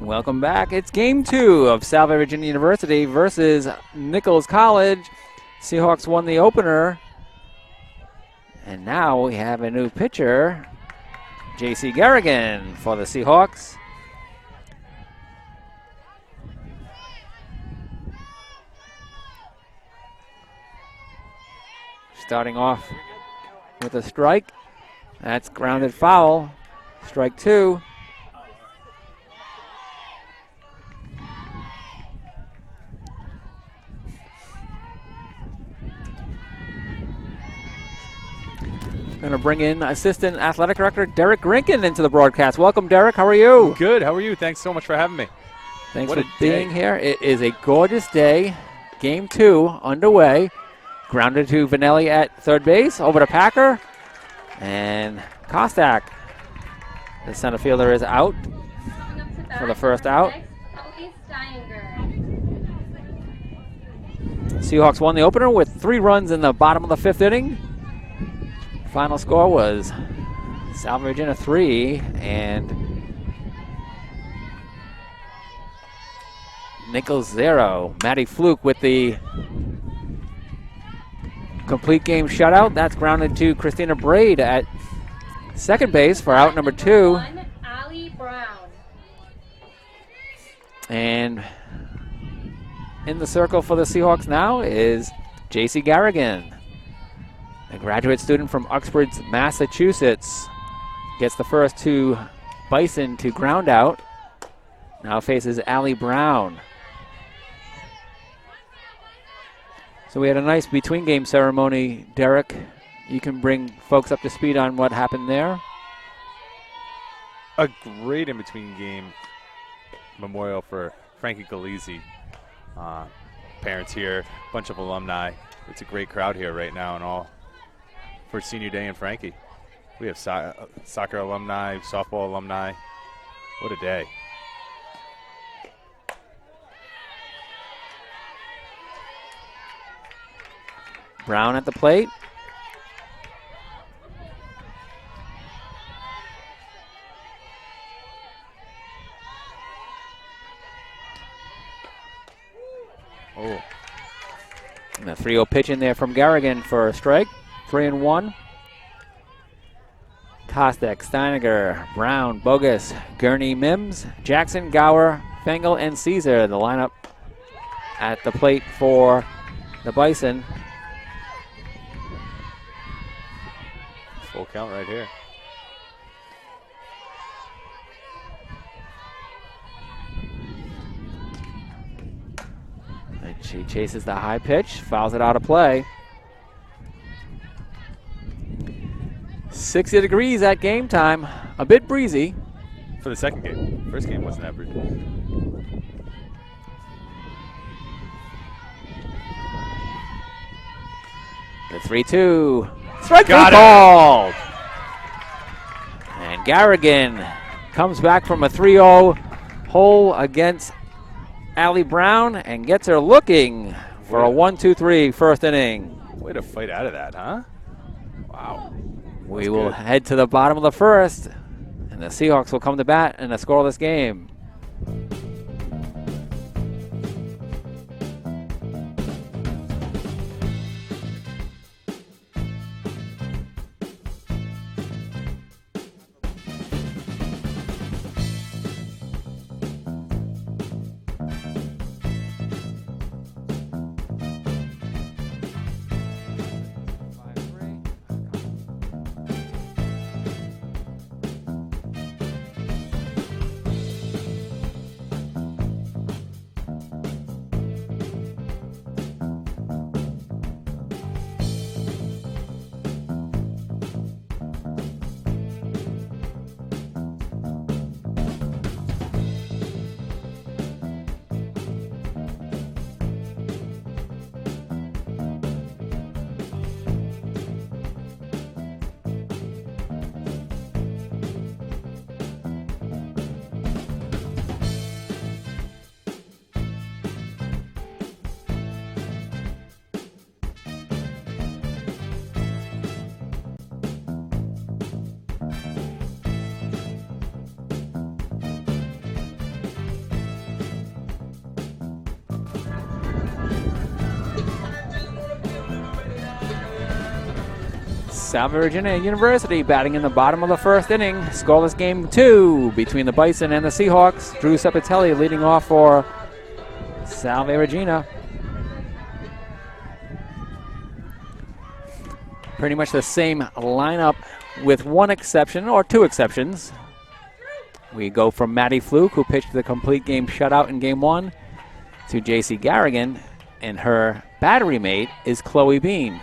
Welcome back. It's game 2 of Salve Regina University versus Nichols College. Seahawks won the opener. And now we have a new pitcher, J.C. Garrigan for the Seahawks. Starting off with a strike. That's grounded foul. Strike 2. Going to bring in Assistant Athletic Director Derek Grinkin into the broadcast. Welcome, Derek. How are you? Good. How are you? Thanks so much for having me. Thanks for being here. It is a gorgeous day. Game 2 underway. Grounded to Vanelli at third base. Over to Packer. And Kostak. The center fielder is out for the first out. Seahawks won the opener with 3 runs in the bottom of the 5th inning. Final score was Salve Regina 3 and Nichols 0. Matty Fluke with the complete game shutout. That's grounded to Christina Braid at second base for out number 2. And in the circle for the Seahawks now is J.C. Garrigan, a graduate student from Uxbridge, Massachusetts. Gets the first 2 Bison to ground out. Now faces Allie Brown. So we had a nice between-game ceremony. Derek, you can bring folks up to speed on what happened there. A great in-between game memorial for Frankie Galizzi. Parents here, bunch of alumni. It's a great crowd here right now and all for senior day in Frankie. We have soccer alumni, softball alumni. What a day. Brown at the plate. Oh. And a 3-0 pitch in there from Garrigan for a strike. 3-1. Kostek, Steiniger, Brown, Bogus, Gurney, Mims, Jackson, Gower, Fengel, and Caesar. The lineup at the plate for the Bison. Full count right here. And she chases the high pitch, fouls it out of play. 60 degrees at game time. A bit breezy. For the second game. First game wasn't that breezy. The 3-2. Strike Got it. called. And Garrigan comes back from a 3-0 hole against Allie Brown and gets her looking for a 1-2-3 first inning. Way to fight out of that, huh? Wow. We will head to the bottom of the first, and the Seahawks will come to bat in a scoreless game. Salve Regina University batting in the bottom of the first inning. Scoreless game 2 between the Bison and the Seahawks. Drew Cepitelli leading off for Salve Regina. Pretty much the same lineup with one exception, or two exceptions. We go from Maddie Fluke, who pitched the complete game shutout in game 1, to J.C. Garrigan, and her battery mate is Chloe Bean.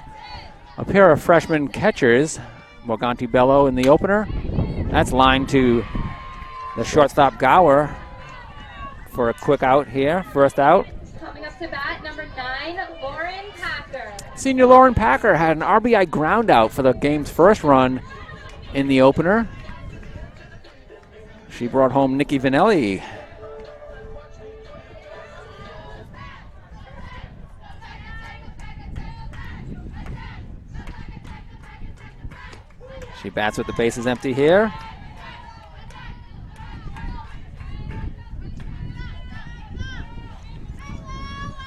A pair of freshman catchers, Morganti Bello in the opener. That's lined to the shortstop Gower for a quick out here, first out. Coming up to bat, number 9, Lauren Packer. Senior Lauren Packer had an RBI ground out for the game's first run in the opener. She brought home Nikki Vanelli. She bats with the bases empty here.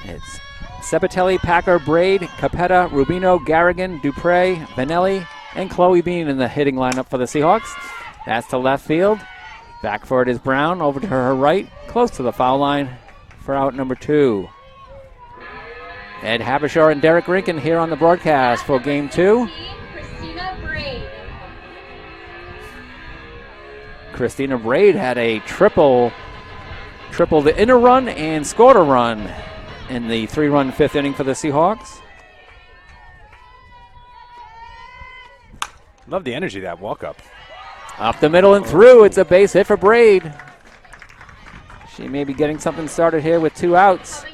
It's Cepitelli, Packer, Braid, Capetta, Rubino, Garrigan, Dupre, Vanelli, and Chloe Bean in the hitting lineup for the Seahawks. That's to left field. Back for it is Brown, over to her right, close to the foul line for out number 2. Ed Habishaw and Derek Rinkin here on the broadcast for game 2. Christina Braid had a triple the inner run and scored a run in the 3-run 5th inning for the Seahawks. Love the energy of that walk-up. Up the middle and through. It's a base hit for Braid. She may be getting something started here with 2 outs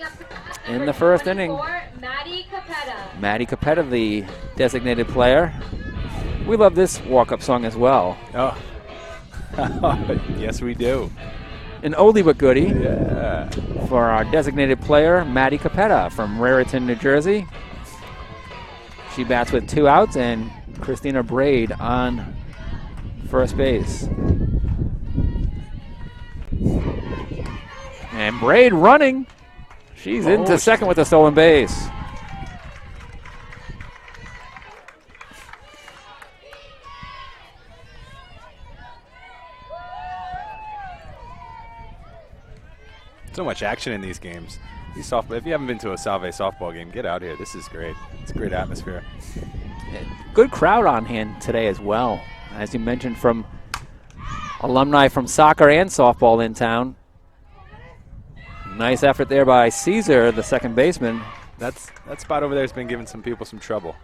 in the first inning. Maddie Capetta, the designated player. We love this walk-up song as well. Oh. Yes, we do. An oldie but goodie. Yeah. For our designated player, Maddie Capetta from Raritan, New Jersey. She bats with 2 outs, and Christina Braid on first base. And Braid running. She's into second with a stolen base. So much action in these games. If you haven't been to a Salve softball game, get out here. This is great. It's a great atmosphere. Good crowd on hand today as well. As you mentioned, from alumni from soccer and softball in town. Nice effort there by Caesar, the second baseman. That spot over there has been giving some people some trouble.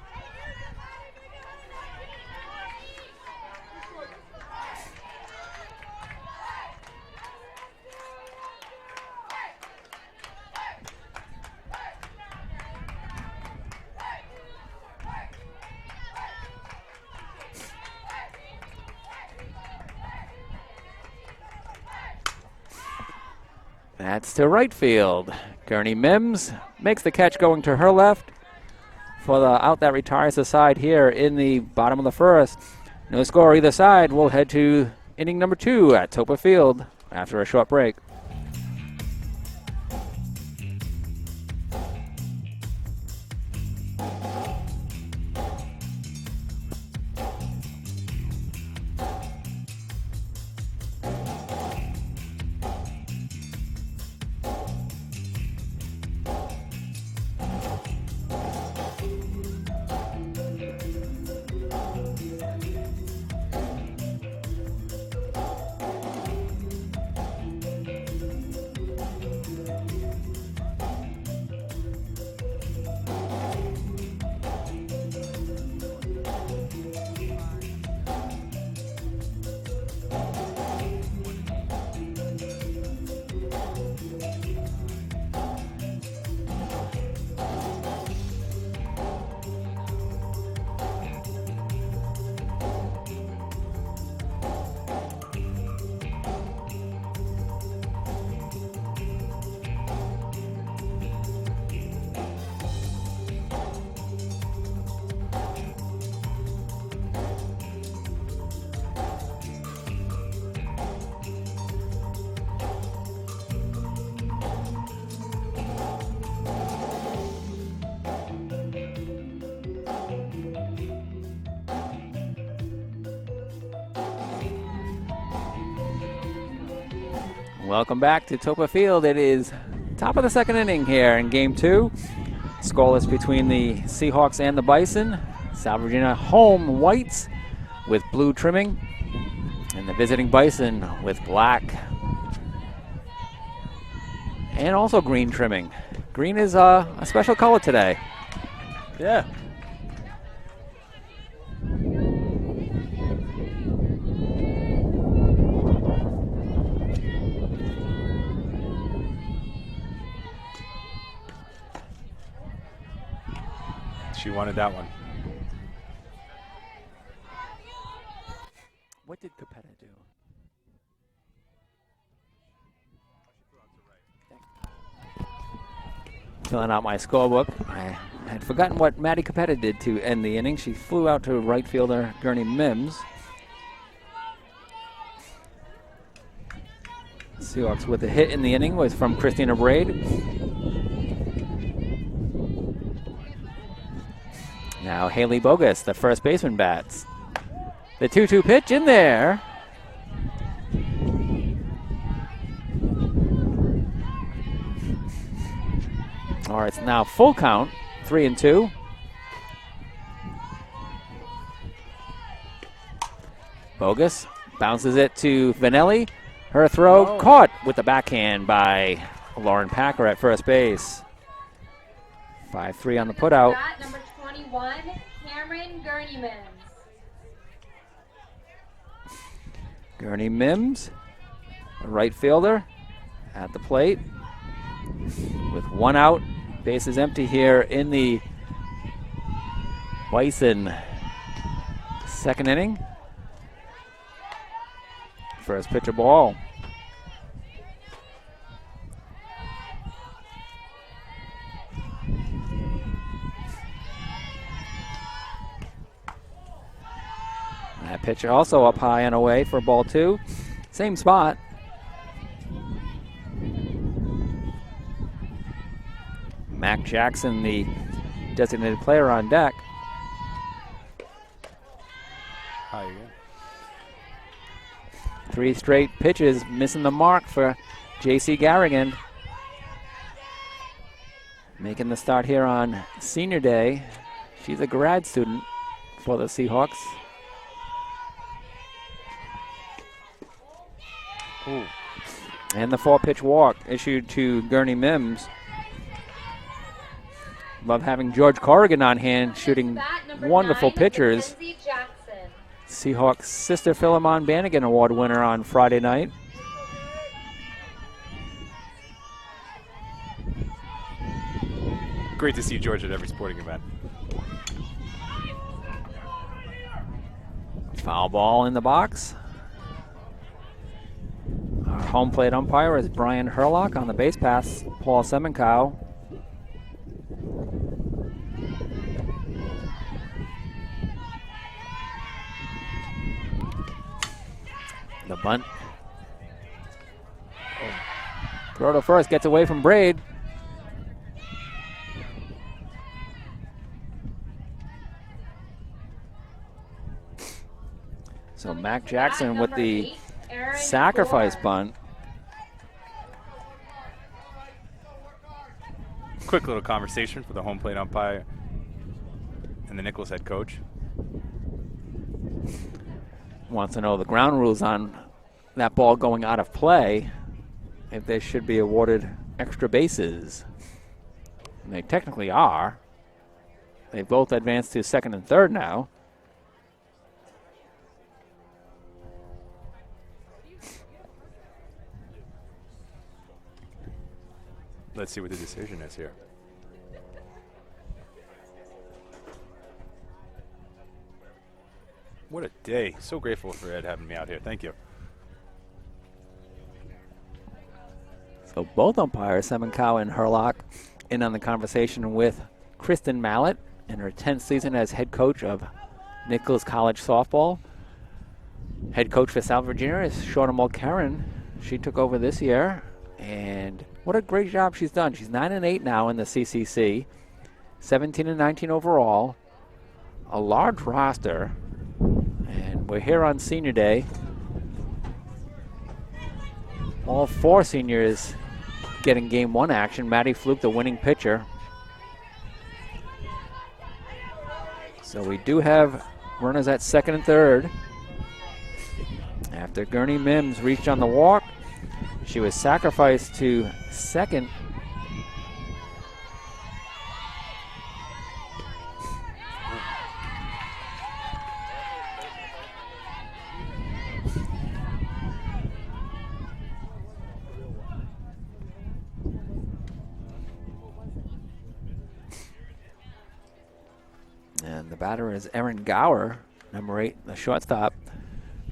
That's to right field. Gurney Mims makes the catch going to her left for the out that retires the side here in the bottom of the first. No score either side. We'll head to inning number 2 at Toppa Field after a short break. Welcome back to Toppa Field. It is top of the second inning here in Game 2. Scoreless between the Seahawks and the Bison. Salve Regina home whites with blue trimming, and the visiting Bison with black and also green trimming. Green is a special color today. Yeah. She wanted that one. What did Capetta do? Filling out my scorebook. I had forgotten what Maddie Capetta did to end the inning. She flew out to right fielder Gurney Mims. Seahawks with a hit in the inning was from Christina Braid. Now Haley Bogus, the first baseman, bats. The 2-2 pitch in there. All right, it's now full count, 3-2. Bogus bounces it to Vanelli. Her throw caught with the backhand by Lauren Packer at first base. 5-3 on the putout. Bat number 21, Cameron Gurney Mims. Gurney Mims, a right fielder at the plate. With one out, bases empty here in the Bison second inning. First pitch of ball. That pitch also up high and away for ball 2. Same spot. Mac Jackson, the designated player on deck. High again. 3 straight pitches missing the mark for J.C. Garrigan. Making the start here on senior day. She's a grad student for the Seahawks. Ooh. And the 4-pitch walk issued to Gurney Mims. Love having George Corrigan on hand, shooting wonderful pitchers. Seahawks sister Philemon Bannigan Award winner on Friday night. Great to see George at every sporting event. Foul ball in the box. Our home plate umpire is Brian Herlock on the base pass, Paul Semenkow. The bunt. Throw to first, gets away from Braid. So Mac Jackson with the sacrifice bunt. Quick little conversation for the home plate umpire and the Nichols head coach. Wants to know the ground rules on that ball going out of play, if they should be awarded extra bases. And they technically are. They both advanced to second and third now. Let's see what the decision is here. What a day. So grateful for Ed having me out here. Thank you. So both umpires, Semenkow and Herlock, in on the conversation with Kristen Mallett in her 10th season as head coach of Nichols College softball. Head coach for Salve Regina is Shauna Mulcairn. She took over this year, and what a great job she's done. She's 9-8 now in the CCC, 17-19 overall, a large roster, and we're here on senior day. all 4 seniors getting game 1 action. Maddie Fluke, the winning pitcher. So we do have runners at second and third. After Gurney Mims reached on the walk, she was sacrificed to second. And the batter is Erin Gower, number 8, the shortstop.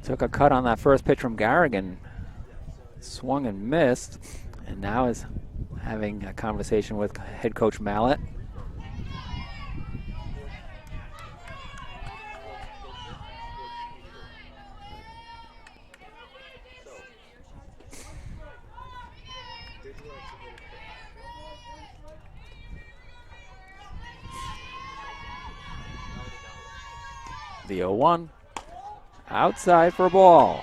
Took a cut on that first pitch from Garrigan, swung and missed, and now is having a conversation with head coach Mallett. The 0-1, outside for a ball.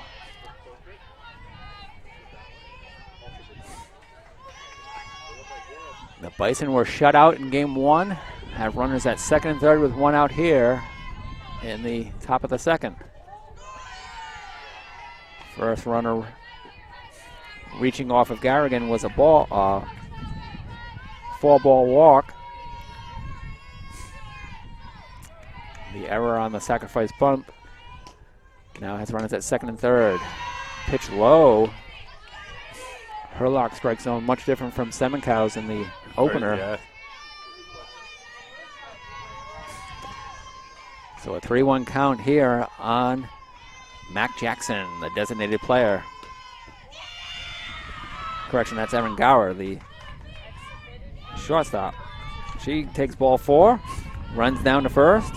The Bison were shut out in game 1, have runners at second and third with 1 out here in the top of the second. First runner reaching off of Garrigan was a ball, 4-ball walk. The error on the sacrifice bunt now has runners at second and third. Pitch low. Herlock strike zone, much different from Semenkow's in the opener. Yeah. So a 3-1 count here on Mac Jackson, the designated player. Correction, that's Erin Gower, the shortstop. She takes ball 4, runs down to first.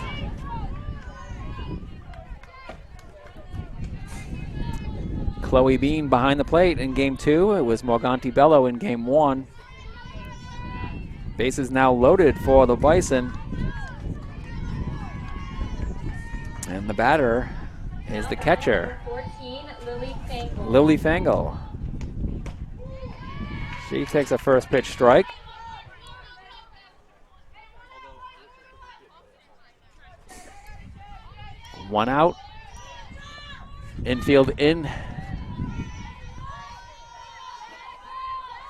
Chloe Bean behind the plate in game 2. It was Morganti Bello in game 1. Bases now loaded for the Bison. And the batter is the catcher, 14, Lily Fangle. Lily Fangle. She takes a first pitch strike. One out. Infield in,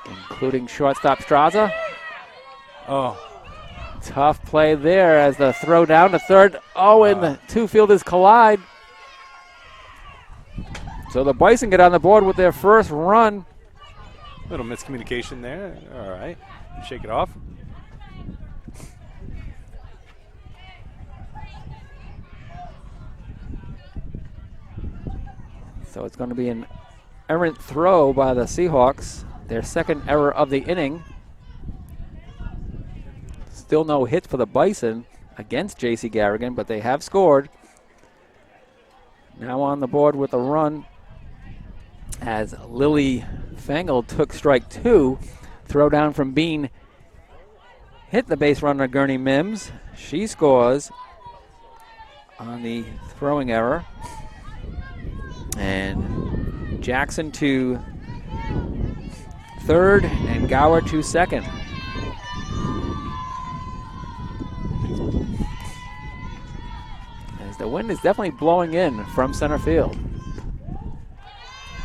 including shortstop Straza. Oh, Tough play there as the throw down to third. Oh, and the 2 fielders collide. So the Bison get on the board with their first run. little miscommunication there. All right, shake it off. So it's going to be an errant throw by the Seahawks. Their second error of the inning. Still no hits for the Bison against J.C. Garrigan, but they have scored. Now on the board with a run as Lily Fangle took strike 2. Throw down from Bean. Hit the base runner Gurney Mims. She scores on the throwing error. And Jackson to third and Gower to second. As the wind is definitely blowing in from center field.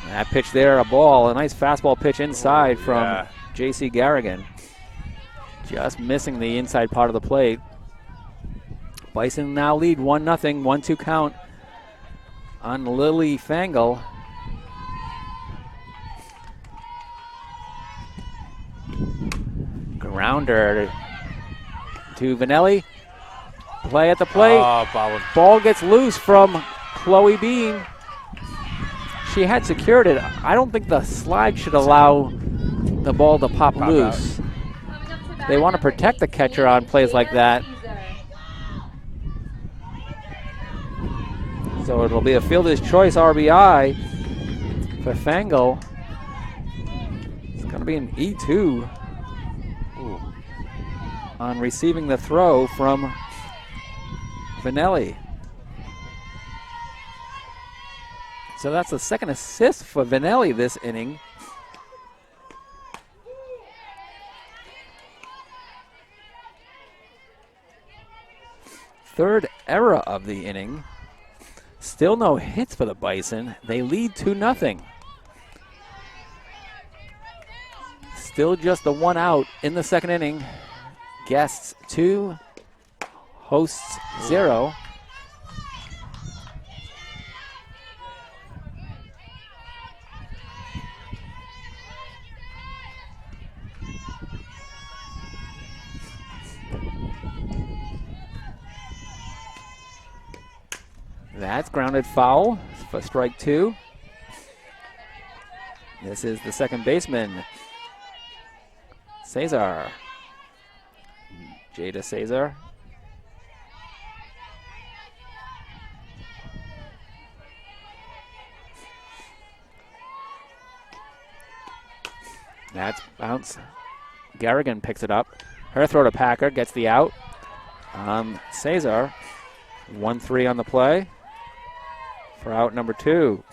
That pitch there, a ball, a nice fastball pitch inside from J.C. Garrigan. Just missing the inside part of the plate. Bison now lead 1-0, 1-2 count on Lily Fangle. Grounder to Vanelli. Play at the plate. Oh, Ball gets loose from Chloe Bean. She had secured it. I don't think the slide should allow the ball to pop loose. They want to protect the catcher on plays like that. So it'll be a fielder's choice RBI for Fangle. It's going to be an E2 on receiving the throw from Vanelli. So that's the second assist for Vanelli this inning. third error of the inning. Still no hits for the Bison. They lead 2-0. Still just the one out in the second inning. Guests 2, hosts 0. That's grounded foul for strike 2. This is the second baseman, Cesar. Jada Cesar. That's bounce. Garrigan picks it up. Her throw to Packer gets the out. Cesar. 1-3 on the play for out number 2.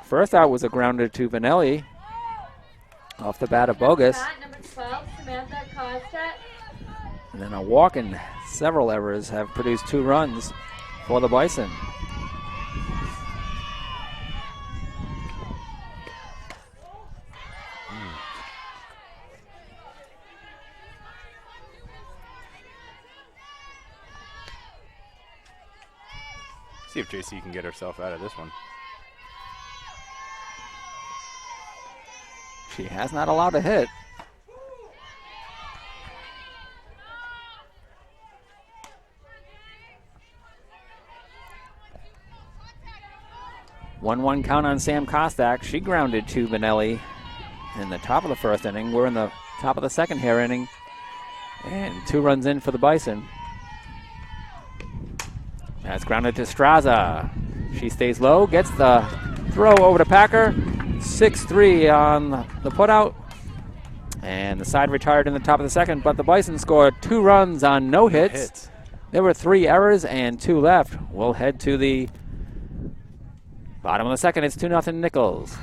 First out was a grounder to Vanelli off the bat of Bogus. Number 12, Samantha Costa. And then a walk and several errors have produced 2 runs for the Bison. See if JC can get herself out of this one. She has not allowed a hit. One count on Sam Kostak. She grounded to Vanelli in the top of the first inning. We're in the top of the second here inning. And 2 runs in for the Bison. That's grounded to Straza. She stays low, gets the throw over to Packer. 6-3 on the putout. And the side retired in the top of the second, but the Bison scored 2 runs on no hits. There were 3 errors and 2 left. We'll head to the bottom of the second. It's 2-0 Nichols.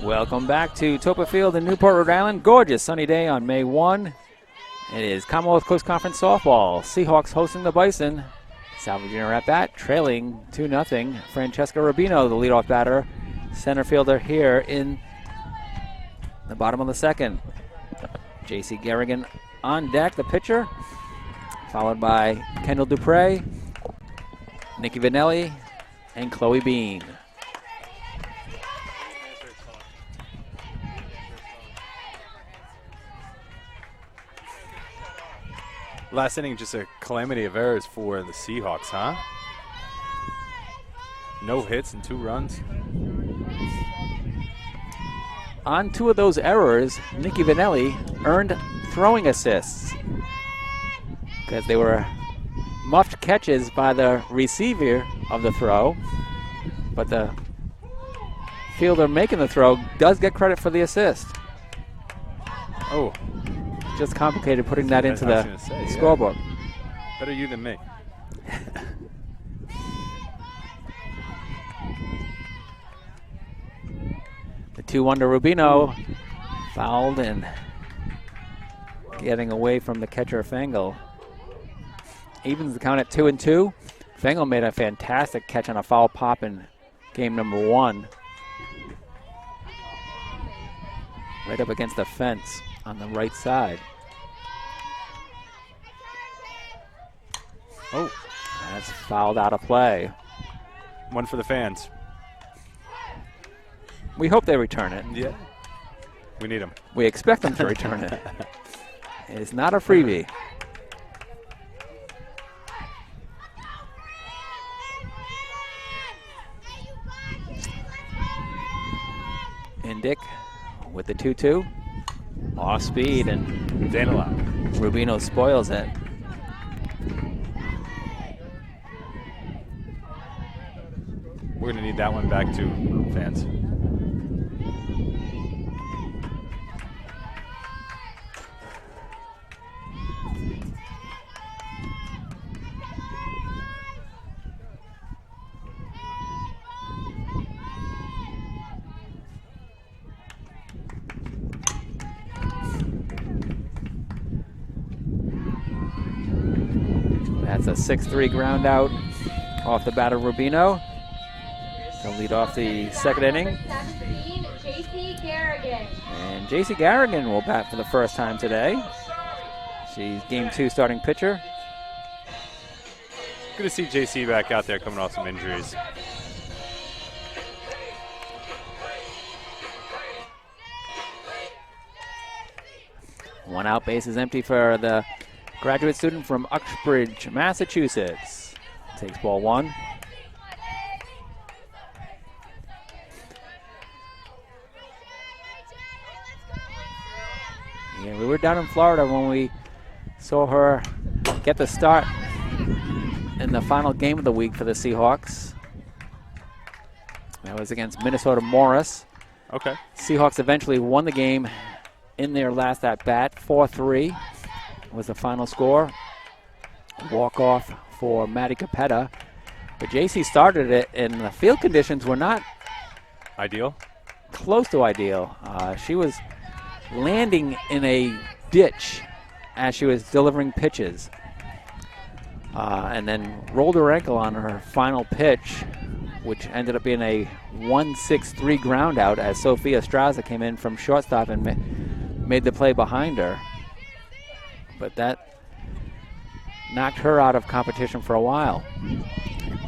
Welcome back to Toppa Field in Newport, Rhode Island. Gorgeous sunny day on May 1. It is Commonwealth Coast Conference softball. Seahawks hosting the Bison. Salve Regina at bat, trailing 2-0. Francesca Rubino, the leadoff batter, center fielder here in the bottom of the second. J.C. Garrigan on deck, the pitcher, followed by Kendall Dupre, Nikki Vanelli, and Chloe Bean. Last inning, just a calamity of errors for the Seahawks, huh? No hits and 2 runs. On 2 of those errors, Nikki Vanelli earned throwing assists because they were muffed catches by the receiver of the throw, but the fielder making the throw does get credit for the assist. Oh, Just complicated putting that into the scorebook. Better you than me. The 2-1 to Rubino, fouled and getting away from the catcher Fengel. Evens the count at 2-2. Fengel made a fantastic catch on a foul pop in game number 1. Right up against the fence on the right side. Oh, that's fouled out of play. One for the fans. We hope they return it. Yeah. We need them. We expect them to return it. It's not a freebie. Indick with the 2-2. Off speed, and Rubino spoils it. We're going to need that one back too, fans. That's a 6-3 ground out off the bat of Rubino. He'll lead off the second inning. 17, JC Garrigan. And JC Garrigan will bat for the first time today. She's game 2 starting pitcher. Good to see JC back out there coming off some injuries. One out, base is empty for the graduate student from Uxbridge, Massachusetts. Takes ball 1. Yeah, we were down in Florida when we saw her get the start in the final game of the week for the Seahawks. That was against Minnesota Morris. Okay. Seahawks eventually won the game in their last at-bat. 4-3 was the final score. Walk-off for Maddie Capetta. But JC started it, and the field conditions were not Ideal? close to ideal. She was landing in a ditch as she was delivering pitches. And then rolled her ankle on her final pitch, which ended up being a 1-6-3 ground out as Sophia Straza came in from shortstop and made the play behind her. But that knocked her out of competition for a while.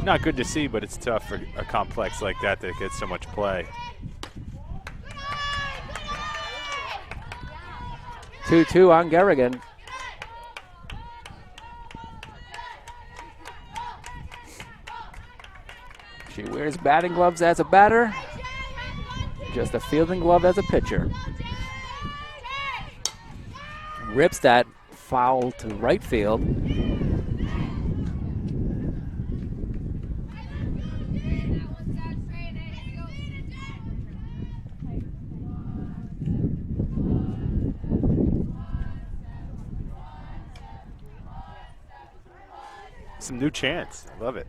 Not good to see, but it's tough for a complex like that gets so much play. 2-2 on Garrigan. She wears batting gloves as a batter, just a fielding glove as a pitcher. Rips that foul to right field. Some new chants. I love it.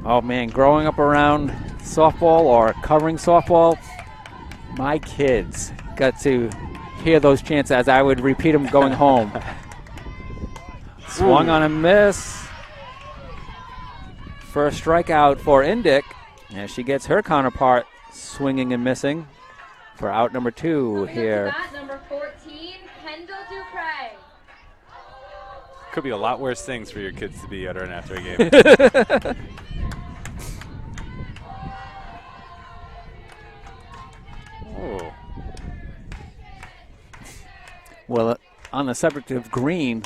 Oh man, growing up around softball or covering softball, my kids got to hear those chants as I would repeat them going home. Swung on a miss. First strikeout for Indick, and she gets her counterpart swinging and missing for out number 2 here. Number 14, Kendall Dupre. Could be a lot worse things for your kids to be uttering after a game. Oh. Well, on the subject of green,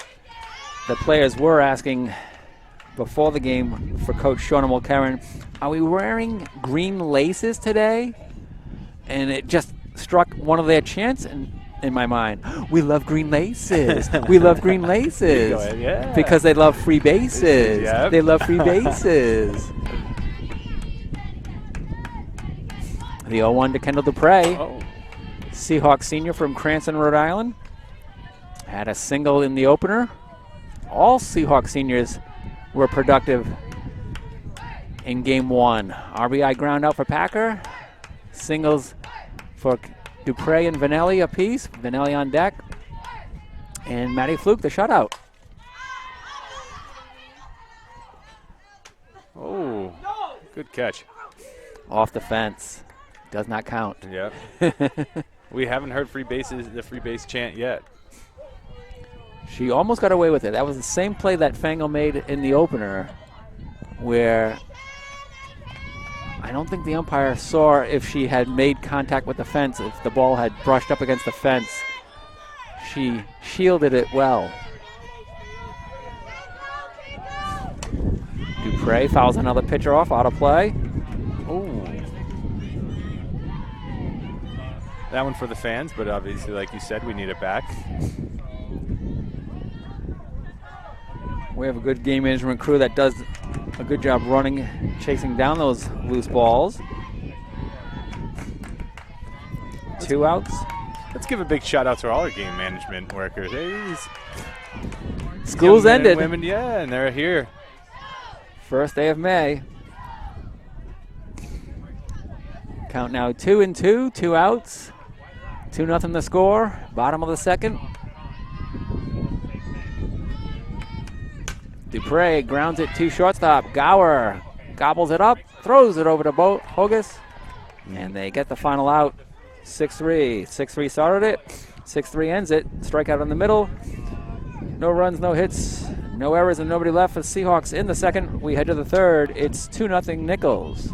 the players were asking before the game for Coach Shauna Mulcairn, are we wearing green laces today? And it just struck one of their chants, and in my mind. We love green laces. We love green laces. Go ahead, yeah. Because they love free bases. Yep. They love free bases. The 0-1 to Kendall Dupre. Oh. Seahawks senior from Cranston, Rhode Island. Had a single in the opener. All Seahawks seniors were productive in game 1. RBI ground out for Packer. Singles for Dupre and Vanelli apiece. Vanelli on deck. And Matty Fluke, the shutout. Oh, good catch. Off the fence. Does not count. Yep. We haven't heard the free base chant yet. She almost got away with it. That was the same play that Fango made in the opener, where I don't think the umpire saw if she had made contact with the fence, if the ball had brushed up against the fence. She shielded it well. Dupre fouls another pitcher off, out of play. Oh. That one for the fans, but obviously, like you said, we need it back. We have a good game management crew that does a good job running, chasing down those loose balls. 2 outs. Let's give a big shout out to all our game management workers. Hey, School's young men ended. and women, yeah, and they're here. First day of May. Count now 2-2, 2 outs. 2-0 the score. Bottom of the second. Dupre grounds it to shortstop. Gower gobbles it up, throws it over to Hogus, and they get the final out. 6-3. 6-3 started it. 6-3 ends it. Strikeout in the middle. No runs, no hits, no errors, and nobody left for Seahawks in the second. We head to the third. It's 2-0 Nichols.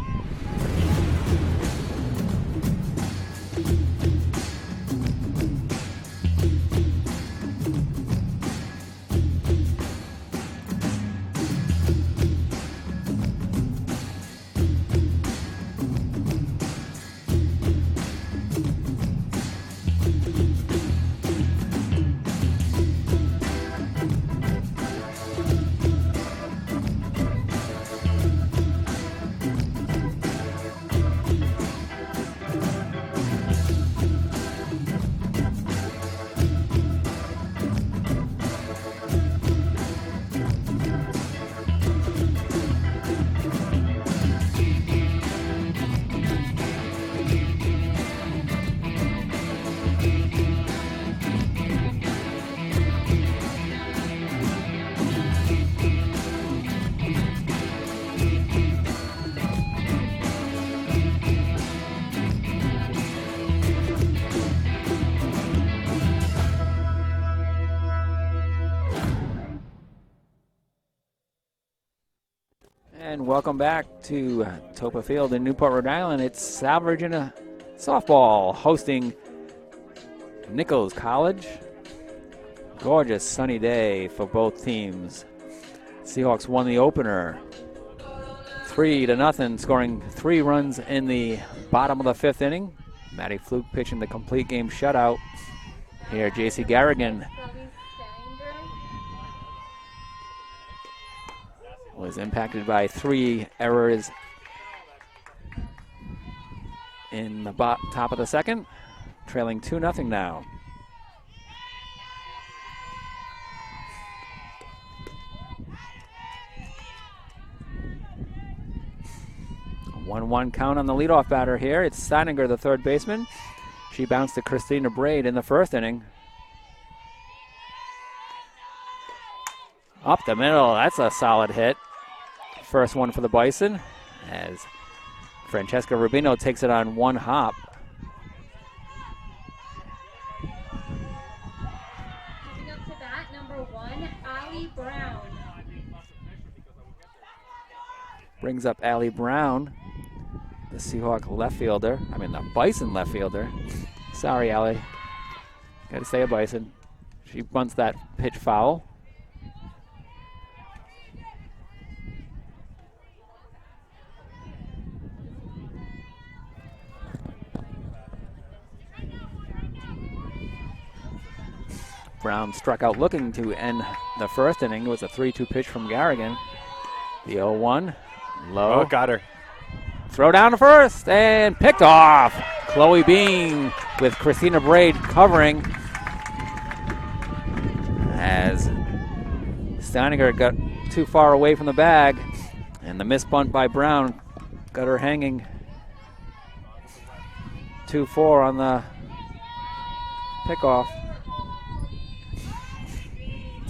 And welcome back to Toppa Field in Newport, Rhode Island. It's Salve Regina softball hosting Nichols College. Gorgeous sunny day for both teams. Seahawks won the opener 3-0, scoring 3 runs in the bottom of the 5th inning. Matty Fluke pitching the complete game shutout. Here, J.C. Garrigan was impacted by 3 errors in the top of the second, trailing 2-0 now. A 1-1 count on the leadoff batter here. It's Steininger, the third baseman. She bounced to Christina Braid in the first inning. Up the middle, that's a solid hit. First one for the Bison as Francesca Rubino takes it on one hop. Coming up to bat, number 1, Allie Brown. Brings up Allie Brown, the Seahawk left fielder. The Bison left fielder. Sorry, Allie. Got to say a Bison. She bunts that pitch foul. Brown struck out looking to end the first inning. It was a 3-2 pitch from Garrigan. The 0-1, low. Oh, got her. Throw down to first and picked off. Chloe Bean with Christina Braid covering as Steininger got too far away from the bag, and the missed bunt by Brown got her hanging 2-4 on the pickoff.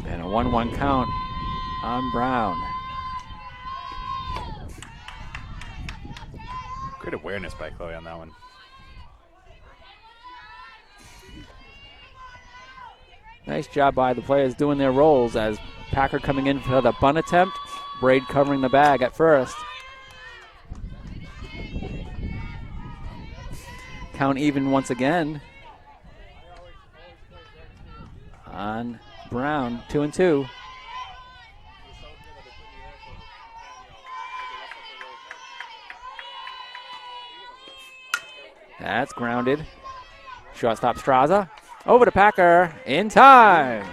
And a 1-1 count on Brown. Great awareness by Chloe on that one. Nice job by the players doing their roles as Packer coming in for the bunt attempt. Braid covering the bag at first. Count even once again on Brown, 2-2. That's grounded. Shortstop Straza. Over to Packer in time.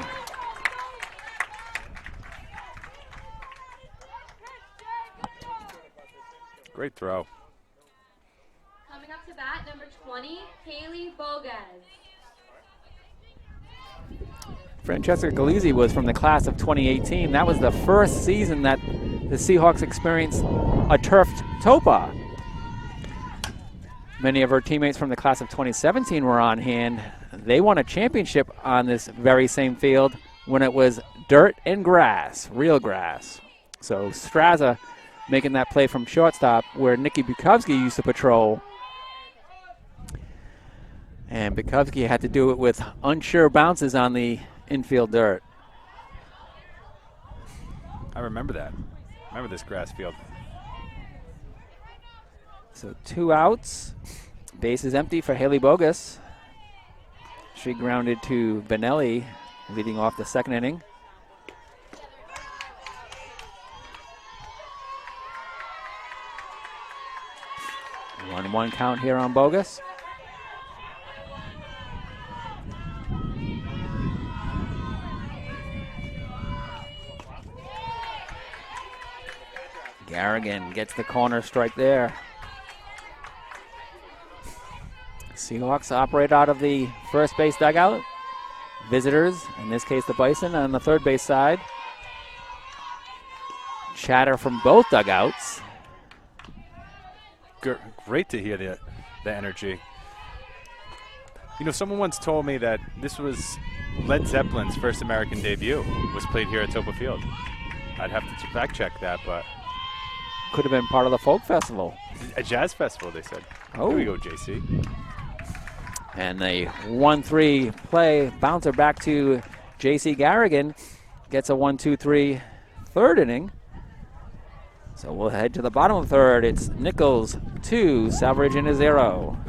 Great throw. Coming up to bat, number 20, Haley Bogas. Francesca Galizzi was from the class of 2018. That was the first season that the Seahawks experienced a turfed Toppa. Many of her teammates from the class of 2017 were on hand. They won a championship on this very same field when it was dirt and grass, real grass. So Straza making that play from shortstop where Nikki Bukowski used to patrol. And Bukowski had to do it with unsure bounces on the infield dirt. I remember that. Remember this grass field. So 2 outs. Base is empty for Haley Bogas. She grounded to Benelli, leading off the second inning. One count here on Bogas. Garrigan gets the corner strike there. Seahawks operate out of the first base dugout. Visitors, in this case the Bison, on the third base side. Chatter from both dugouts. Great to hear the energy. You know, someone once told me that this was Led Zeppelin's first American debut was played here at Toppa Field. I'd have to fact check that, but Could have been part of the folk festival. a jazz festival, they said. Oh. Here we go, JC. And a 1-3 play, bouncer back to J.C. Garrigan. Gets a 1-2-3 third inning. So we'll head to the bottom of the third. It's Nichols 2, Salve Regina 0.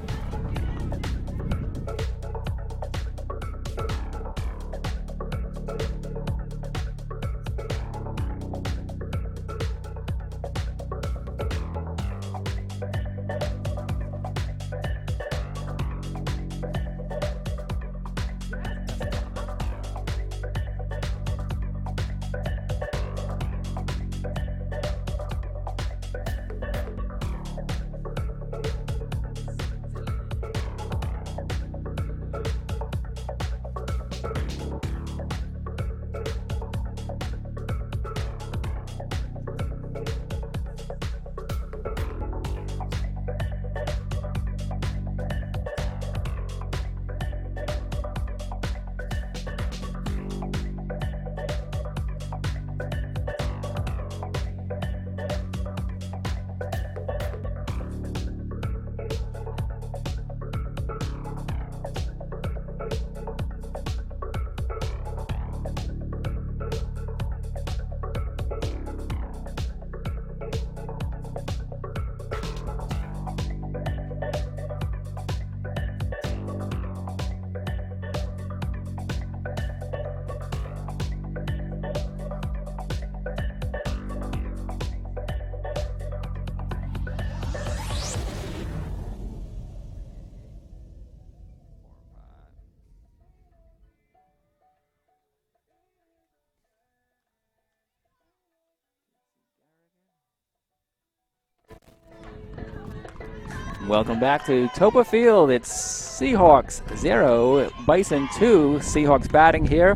Welcome back to Toppa Field. It's Seahawks 0, Bison 2. Seahawks batting here.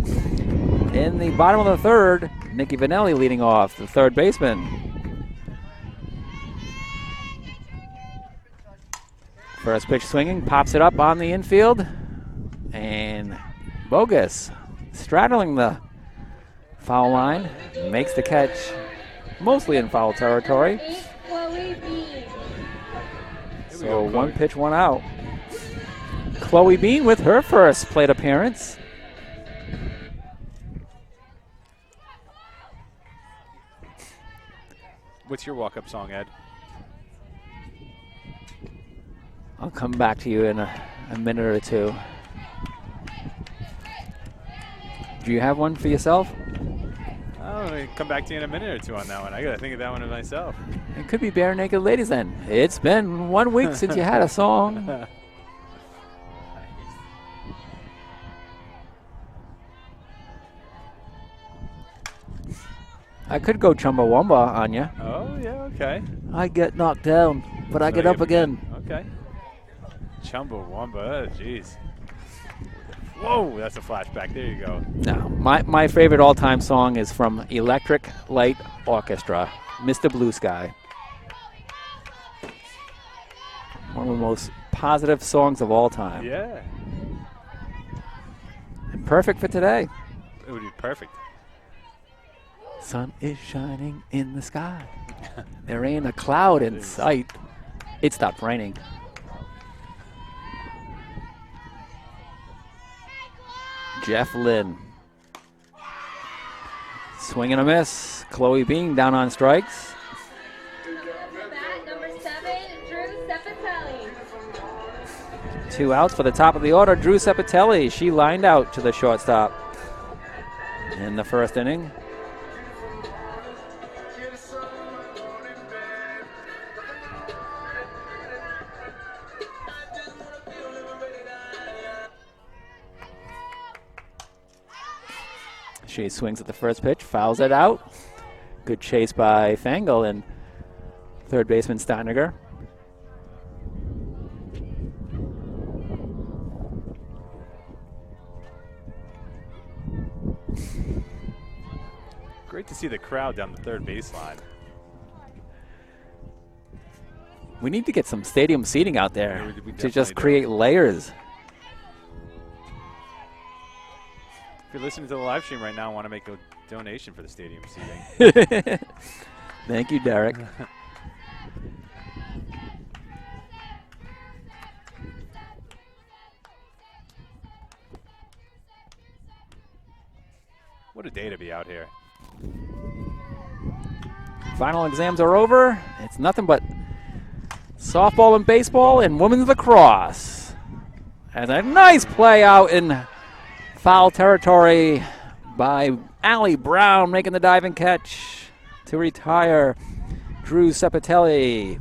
In the bottom of the third, Nicky Vanelli leading off, the third baseman. First pitch swinging, pops it up on the infield. And Bogus straddling the foul line, makes the catch mostly in foul territory. So one pitch, one out. Chloe Bean with her first plate appearance. What's your walk-up song, Ed? I'll come back to you in a minute or two. Do you have one for yourself? I'm going to come back to you in a minute or two on that one. I got to think of that one myself. It could be Bare Naked Ladies then. It's been 1 week since you had a song. I could go Chumbawamba on you. Oh, yeah, okay. I get knocked down, but I get up again. Okay. Chumbawamba, jeez. Whoa, that's a flashback. There you go. No, my favorite all-time song is from Electric Light Orchestra, Mr. Blue Sky. One of the most positive songs of all time. Yeah. And perfect for today. It would be perfect. Sun is shining in the sky. There ain't a cloud in sight. It stopped raining. Jeff Lynn. Swing and a miss. Chloe Bean down on strikes. Number 7, Drew Sepatelli. 2 outs for the top of the order. Drew Sepatelli. She lined out to the shortstop in the first inning. She swings at the first pitch, fouls it out. Good chase by Fangle and third baseman Steiniger. Great to see the crowd down the third baseline. We need to get some stadium seating out there Yeah, we to just definitely create layers. If you're listening to the live stream right now and want to make a donation for the stadium seating. Thank you, Derek. What a day to be out here. Final exams are over. It's nothing but softball and baseball and women's lacrosse. And a nice play out in foul territory by Allie Brown, making the diving catch to retire Drew Sepatelli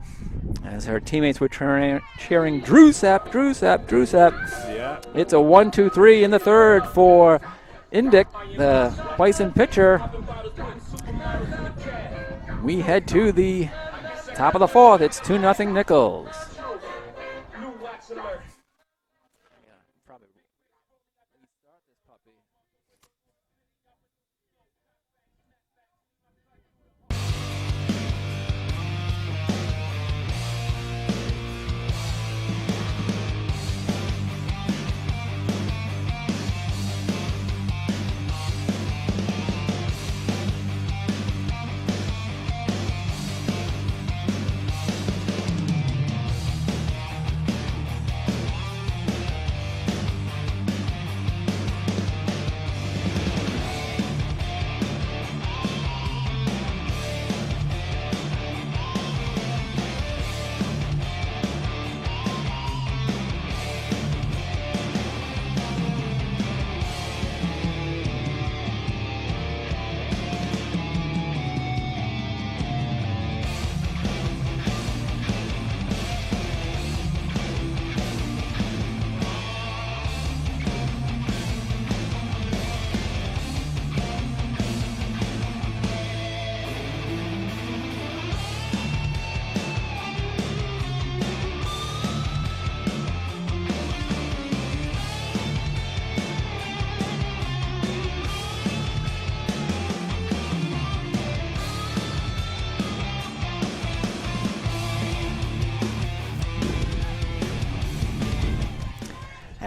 as her teammates were cheering Drew Sep, Drew Sep, Drew Sep. Yeah. It's a 1-2-3 in the third for Indick, the Bison pitcher. We head to the top of the fourth. It's 2-0 Nichols.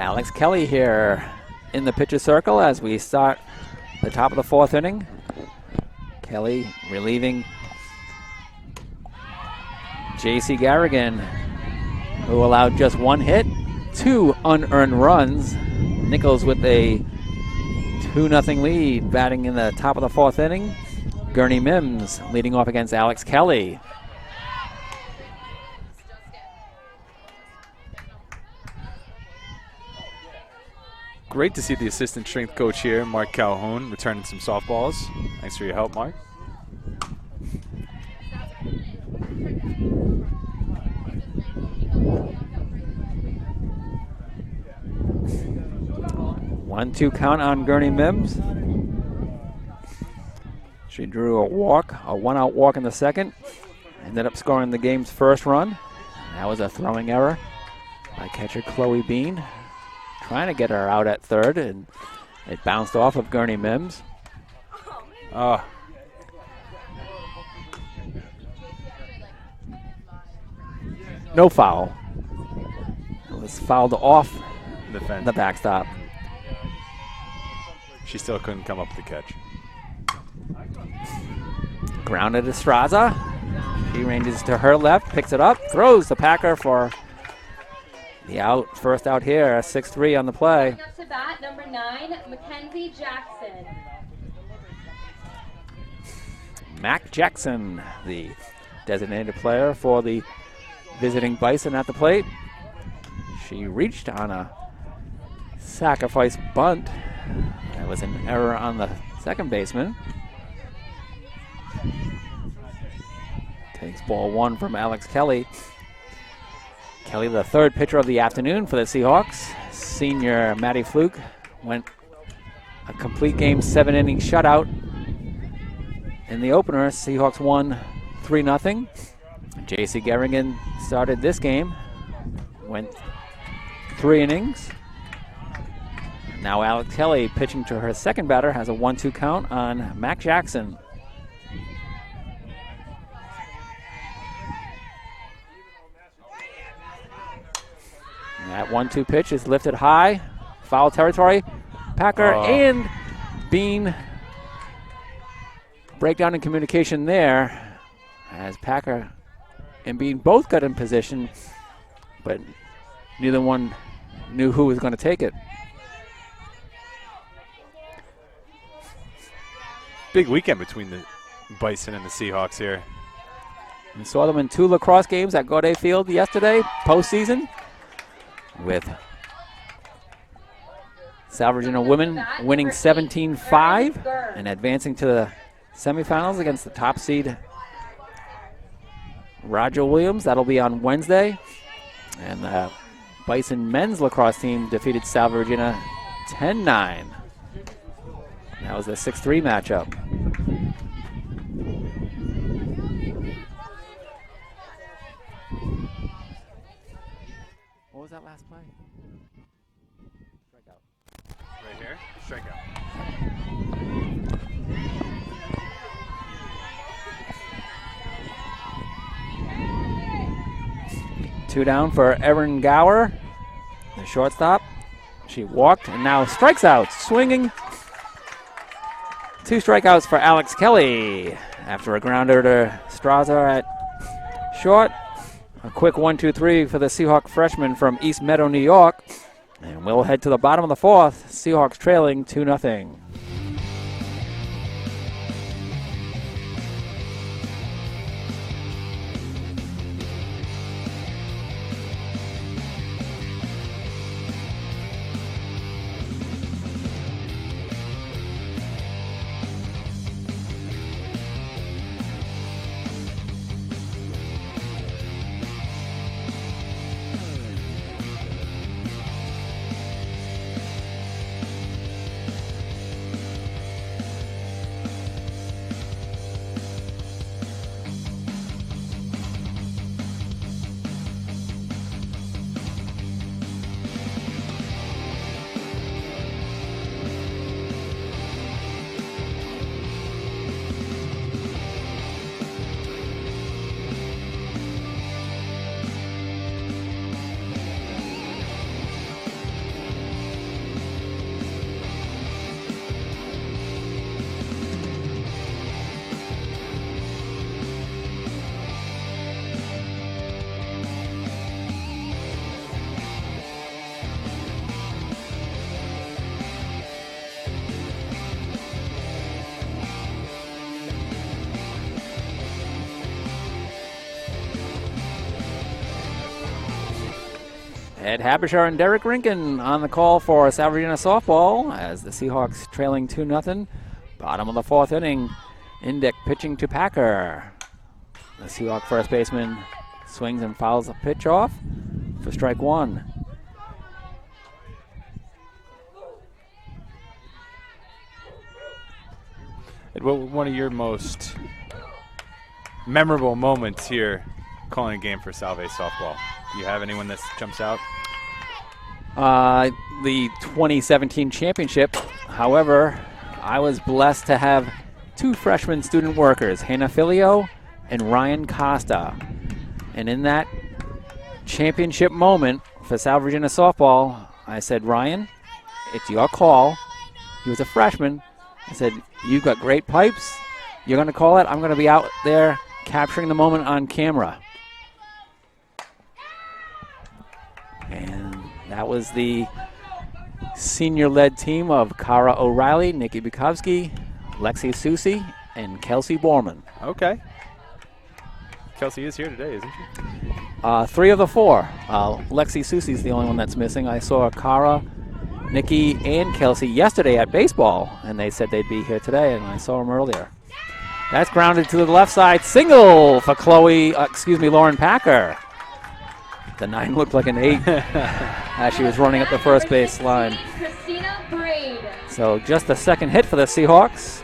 Alex Kelly here in the pitcher circle as we start the top of the 4th inning. Kelly relieving J.C. Garrigan, who allowed just 1 hit, 2 unearned runs. Nichols with a 2-0 lead, batting in the top of the 4th inning. Gurney Mims leading off against Alex Kelly. Great to see the assistant strength coach here, Mark Calhoun, returning some softballs. Thanks for your help, Mark. One-two count on Gurney Mims. She drew a walk, a 1-out walk in the second. Ended up scoring the game's first run. That was a throwing error by catcher Chloe Bean, trying to get her out at third, and it bounced off of Gurney Mims. No foul. It was fouled off the backstop. She still couldn't come up with the catch. Grounded Estraza. She ranges to her left, picks it up, throws the Packer for the out. First out here, 6-3 on the play. Up to bat, number 9, Mackenzie Jackson. Mac Jackson, the designated player for the visiting Bison at the plate. She reached on a sacrifice bunt. That was an error on the second baseman. Takes ball 1 from Alex Kelly. Kelly, the 3rd pitcher of the afternoon for the Seahawks. Senior Maddie Fluke went a complete game 7-inning shutout. In the opener, Seahawks won 3-0. J.C. Garrigan started this game, went 3 innings. Now Alex Kelly pitching to her second batter, has a 1-2 count on Mac Jackson. That 1-2 pitch is lifted high, foul territory. Packer and Bean breakdown in communication there, as Packer and Bean both got in position, but neither one knew who was going to take it. Big weekend between the Bison and the Seahawks here. We saw them in 2 lacrosse games at Gaudet Field yesterday, postseason, with Salve Regina women winning 17-5 and advancing to the semifinals against the top seed Roger Williams. That'll be on Wednesday. And the Bison men's lacrosse team defeated Salve Regina 10-9. That was the 6-3 matchup. What was that last play? Strikeout. Right here, strikeout. Two down for Erin Gower, the shortstop. She walked and now strikes out, swinging. 2 strikeouts for Alex Kelly after a grounder to Strasser at short. A quick 1-2-3 for the Seahawk freshman from East Meadow, New York. And we'll head to the bottom of the 4th. Seahawks trailing 2-0. Ed Habishar and Derek Rinkin on the call for Salve Regina softball as the Seahawks trailing 2-0. Bottom of the 4th inning. Indick pitching to Packer. The Seahawk first baseman swings and fouls the pitch off for strike 1. One of your most memorable moments here calling a game for Salve softball? Do you have anyone that jumps out? The 2017 championship. However, I was blessed to have 2 freshman student workers, Hannah Filio and Ryan Costa. And in that championship moment for Salve Regina softball, I said, Ryan, it's your call. He was a freshman. I said, you've got great pipes. You're going to call it. I'm going to be out there capturing the moment on camera. And that was the senior-led team of Cara O'Reilly, Nikki Bukowski, Lexi Susi, and Kelsey Borman. Okay. Kelsey is here today, isn't she? 3 of the 4. Lexi Susi is the only one that's missing. I saw Cara, Nikki, and Kelsey yesterday at baseball, and they said they'd be here today, and I saw them earlier. That's grounded to the left side. Single for Lauren Packer. The 9 looked like an 8 as she was running up the first base line. So just the second hit for the Seahawks.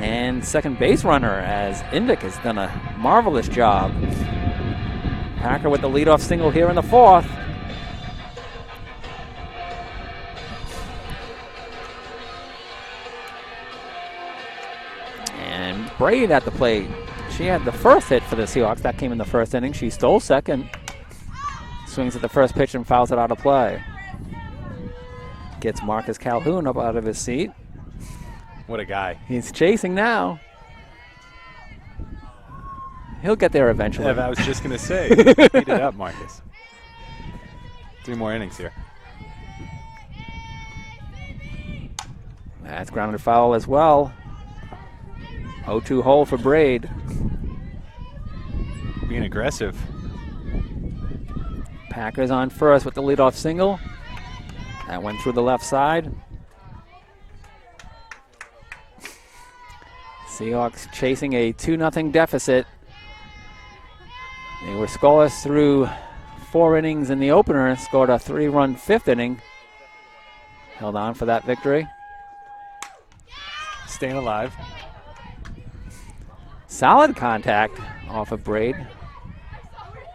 And second base runner as Indick has done a marvelous job. Packer with the leadoff single here in the 4th. And Braid at the plate. She had the first hit for the Seahawks. That came in the first inning. She stole second. Swings at the first pitch and fouls it out of play. Gets Marcus Calhoun up out of his seat. What a guy. He's chasing now. He'll get there eventually. Yeah, I was just going to say, beat it up, Marcus. 3 more innings here. That's grounded foul as well. 0-2 hole for Braid. Being aggressive. Packers on first with the leadoff single. That went through the left side. Seahawks chasing a 2-0 deficit. They were scoreless through 4 innings in the opener and scored a 3-run 5th inning. Held on for that victory. Staying alive. Solid contact off of Braid.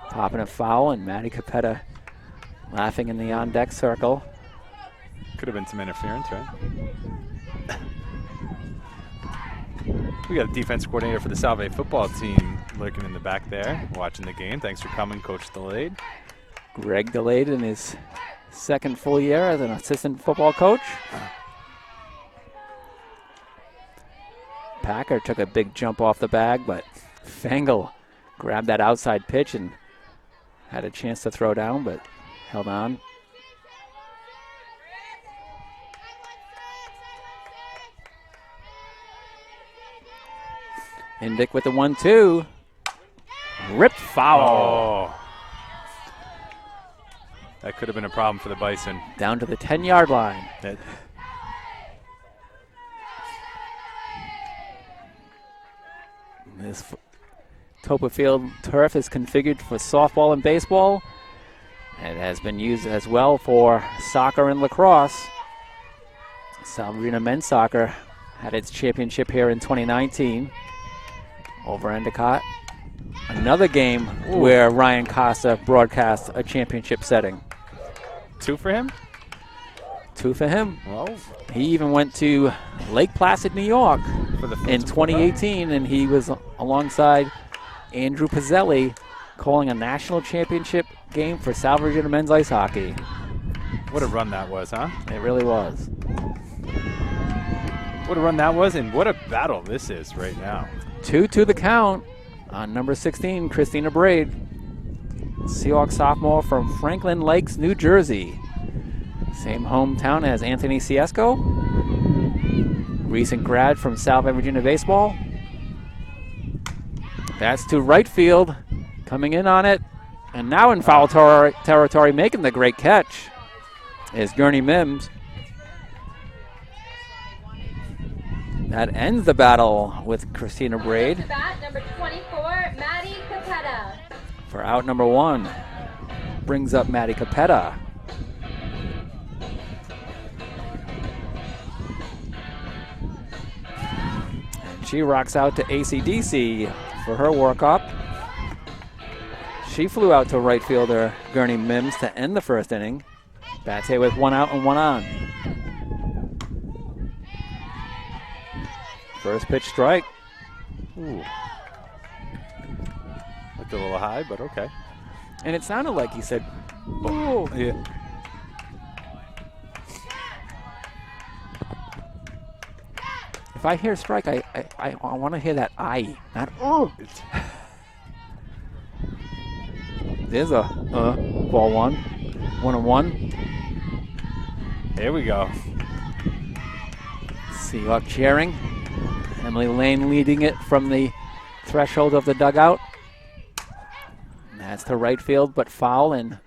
Popping a foul, and Maddie Capetta laughing in the on-deck circle. Could have been some interference, right? We got a defense coordinator for the Salve football team lurking in the back there, watching the game. Thanks for coming, Coach Delayed. Greg Delayed in his second full year as an assistant football coach. Packer took a big jump off the bag, but Fangle grabbed that outside pitch and had a chance to throw down, but held on. Indick with the 1-2. Ripped foul. Oh. That could have been a problem for the Bison. Down to the 10-yard line. This Toppa Field turf is configured for softball and baseball. It has been used as well for soccer and lacrosse. Salve Regina men's soccer had its championship here in 2019 over Endicott. Another game where Ryan Costa broadcast a championship setting. 2 for him? 2 for him. Well, He even went to Lake Placid, New York for the in 2018, and he was alongside Andrew Pizzelli calling a national championship game for Salve Regina men's ice hockey. What a run that was, huh? It really was. What a run that was, and what a battle this is right now. 2-2 the count on number 16, Christina Braid. Seahawks sophomore from Franklin Lakes, New Jersey. Same hometown as Anthony Ciesco. Recent grad from Salve Regina Baseball. That's to right field. Coming in on it And now in foul territory, making the great catch is Gurney Mims. That ends the battle with Christina Braid. To bat, number 24, Maddie Capetta. For out number 1, brings up Maddie Capetta. And she rocks out to AC/DC for her work-up. She flew out to right fielder Gurney Mims to end the first inning. Bats here with 1 out and 1 on. First pitch strike. Ooh. Looked a little high, but okay. And it sounded like he said, "Ooh." Yeah. If I hear strike, I want to hear that "I," not "ooh." There's a ball 1. 1-1. Here we go. Seahawk cheering. Emily Lane leading it from the threshold of the dugout. That's to right field, but foul and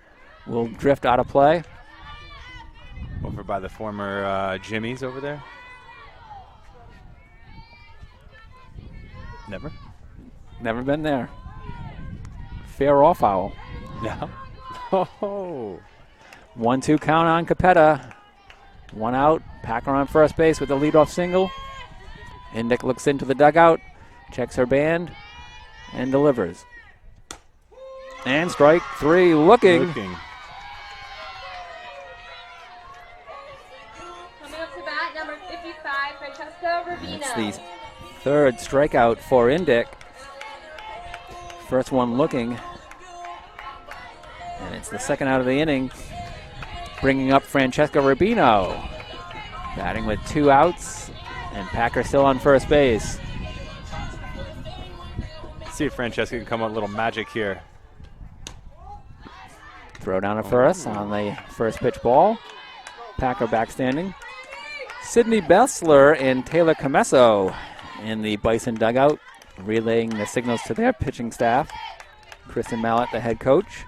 will drift out of play. Over by the former Jimmy's over there. Never? Never been there. Fair or foul. No. Oh. 1-2 count on Capetta. 1 out. Packer on first base with the leadoff single. Indick looks into the dugout, checks her band, and delivers. And strike 3, looking. Coming up to bat, number 55, Francesca Rubino. It's the third strikeout for Indick. First one looking. And it's the second out of the inning, bringing up Francesca Rubino. Batting with 2 outs, and Packer still on first base. See if Francesca can come up with a little magic here. Throw down to first on the first pitch ball. Packer backstanding. Sydney Bessler and Taylor Comesso in the Bison dugout, relaying the signals to their pitching staff. Kristen Mallett, the head coach.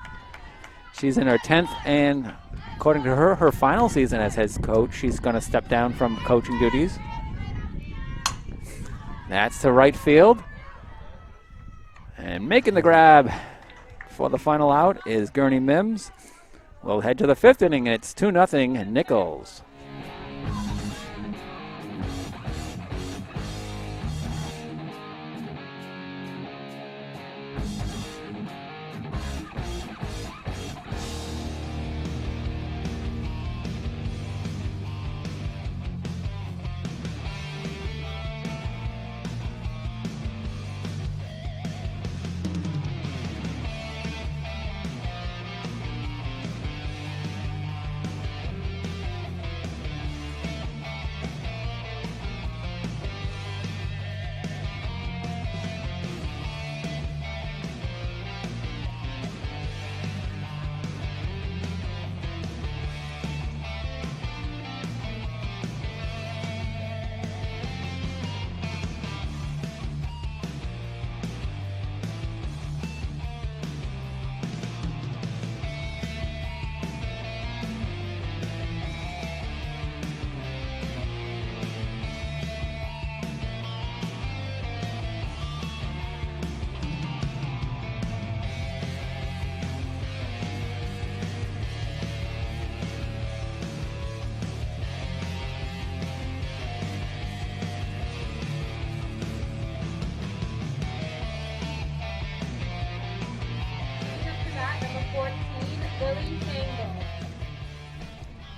She's in her 10th and, according to her final season as head coach. She's going to step down from coaching duties. That's to right field. And making the grab for the final out is Gurney Mims. We'll head to the 5th inning. It's 2-0 Nichols.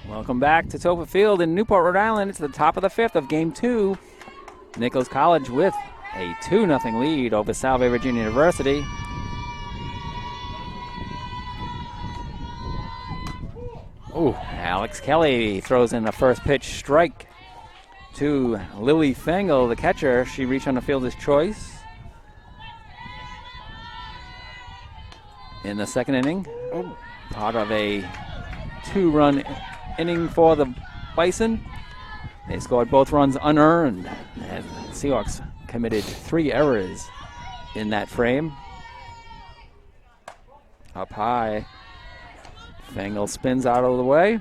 Welcome back to Toppa Field in Newport, Rhode Island. It's the top of the 5th of Game 2. Nichols College with a 2-0 lead over Salve Regina University. Oh, Alex Kelly throws in the first pitch strike to Lily Fangle, the catcher. She reached on the fielder's choice. In the second inning, part of a 2-run inning for the Bison. They scored both runs unearned, and the Seahawks committed 3 errors in that frame. Up high. Fangle spins out of the way.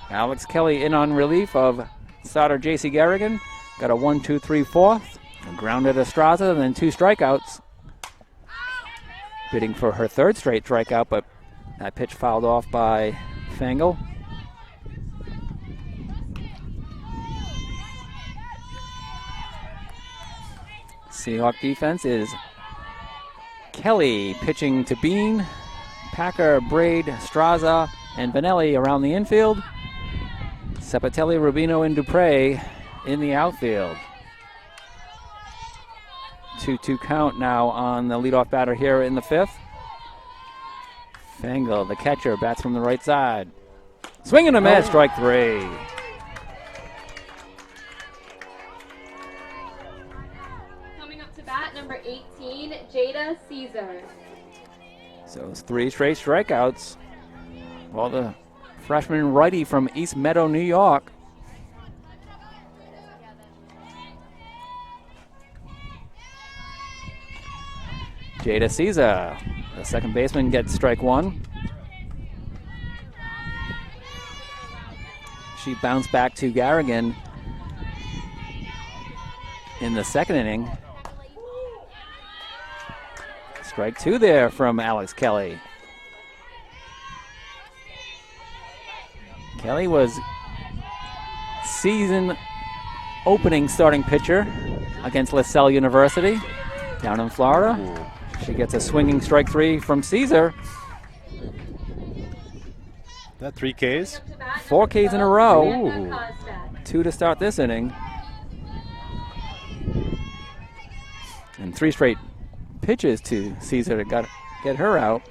Alex Kelly in on relief of starter J.C. Garrigan. Got a 1-2-3-4. Grounded Estraza, and then 2 strikeouts. Bidding for her 3rd straight strikeout, but that pitch fouled off by Fangle. Seahawk defense is Kelly pitching to Bean, Packer, Braid, Straza, and Benelli around the infield. Cepatelli, Rubino, and Dupre in the outfield. 2-2 count now on the leadoff batter here in the 5th. Fangle, the catcher, bats from the right side. Swing and a miss, strike 3. Coming up to bat, number 18, Jada Caesar. So it's 3 straight strikeouts. Well, the freshman righty from East Meadow, New York. Jada Caesar, the second baseman, gets strike 1. She bounced back to Garrigan in the 2nd inning. Strike 2 there from Alex Kelly. Kelly was season opening starting pitcher against LaSalle University down in Florida. Ooh. She gets a swinging strike 3 from Caesar. That 3 Ks? 4 Ks in a row. Ooh. 2 to start this inning. And 3 straight pitches to Caesar to get her out.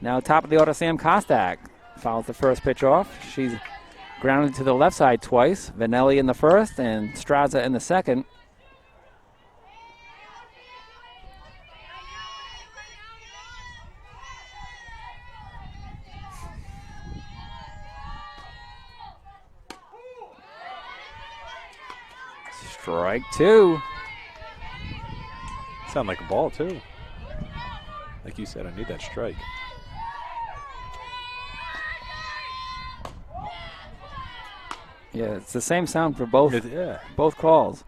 Now top of the order, Sam Kostak fouls the first pitch off. She's grounded to the left side twice. Vanelli in the 1st and Straza in the 2nd. Strike 2. Sound like a ball, too. Like you said, I need that strike. Yeah, it's the same sound for both Yeah. both calls.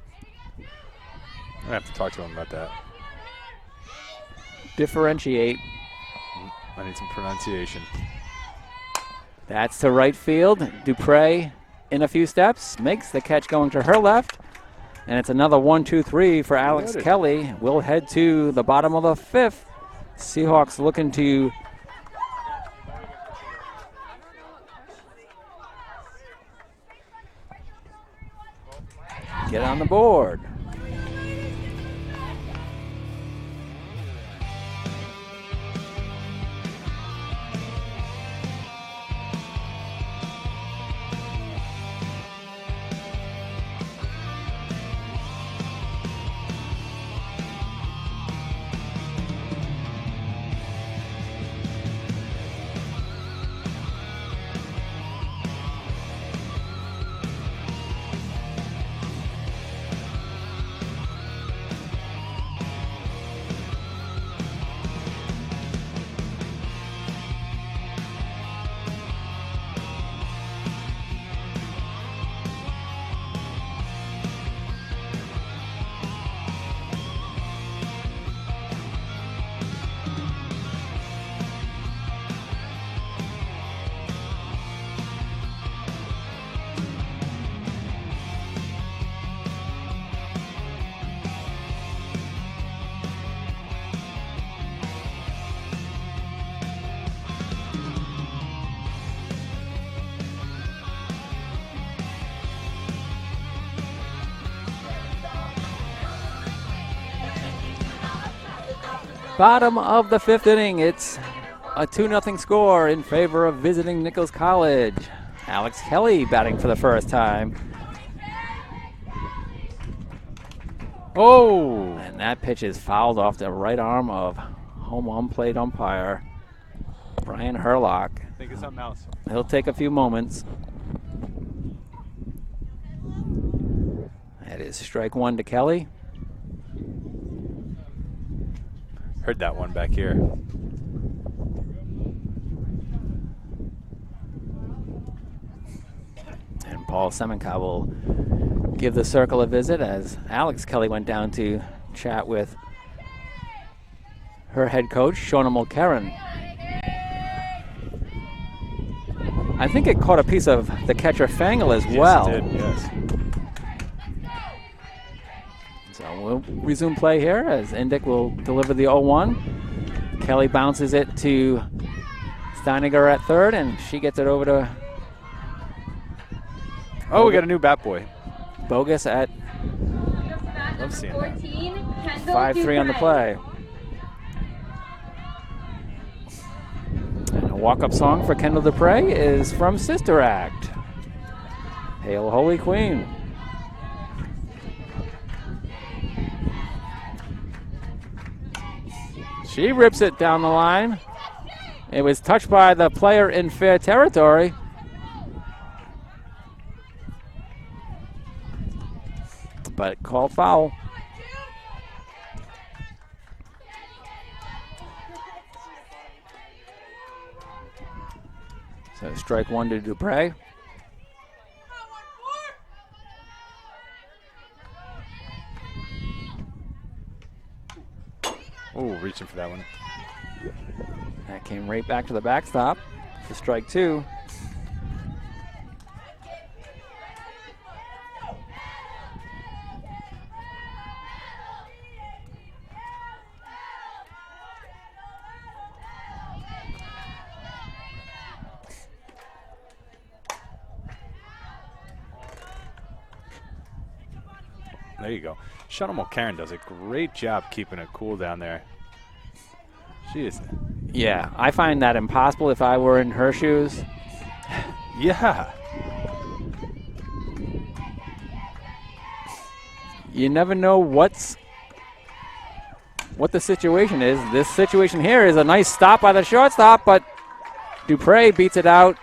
I have to talk to him about that. Differentiate. I need some pronunciation. That's to right field. Dupre in a few steps, makes the catch going to her left. And it's another 1-2-3 for Alex Loaded. Kelly. We'll head to the bottom of the 5th. Seahawks looking to get on the board. Bottom of the 5th inning. It's a 2-0 score in favor of visiting Nichols College. Alex Kelly batting for the first time. Oh! And that pitch is fouled off the right arm of home plate umpire Brian Herlock. Think of something else. He'll take a few moments. That is strike 1 to Kelly. Heard that one back here. Paul Semenkow will give the circle a visit as Alex Kelly went down to chat with her head coach, Shona Mulcairn. I think it caught a piece of the catcher Fangle as well. Yes, it did, yes. So we'll resume play here as Indick will deliver the 0-1. Kelly bounces it to Steiniger at third, and she gets it over to We got a new bat boy. Bogus at Love seeing that. 5-3 on the play. And a walk-up song for Kendall Dupre is from Sister Act. Hail Holy Queen. She rips it down the line. It was touched by the player in fair territory. But called foul. So strike one to Dupre. Oh, reaching for that one. That came right back to the backstop for strike two. There you go. Shona Mulcairn does a great job keeping it cool down there. She is. Yeah, I find that impossible if I were in her shoes. Yeah. You never know what the situation is. This situation here is a nice stop by the shortstop, but Dupre beats it out.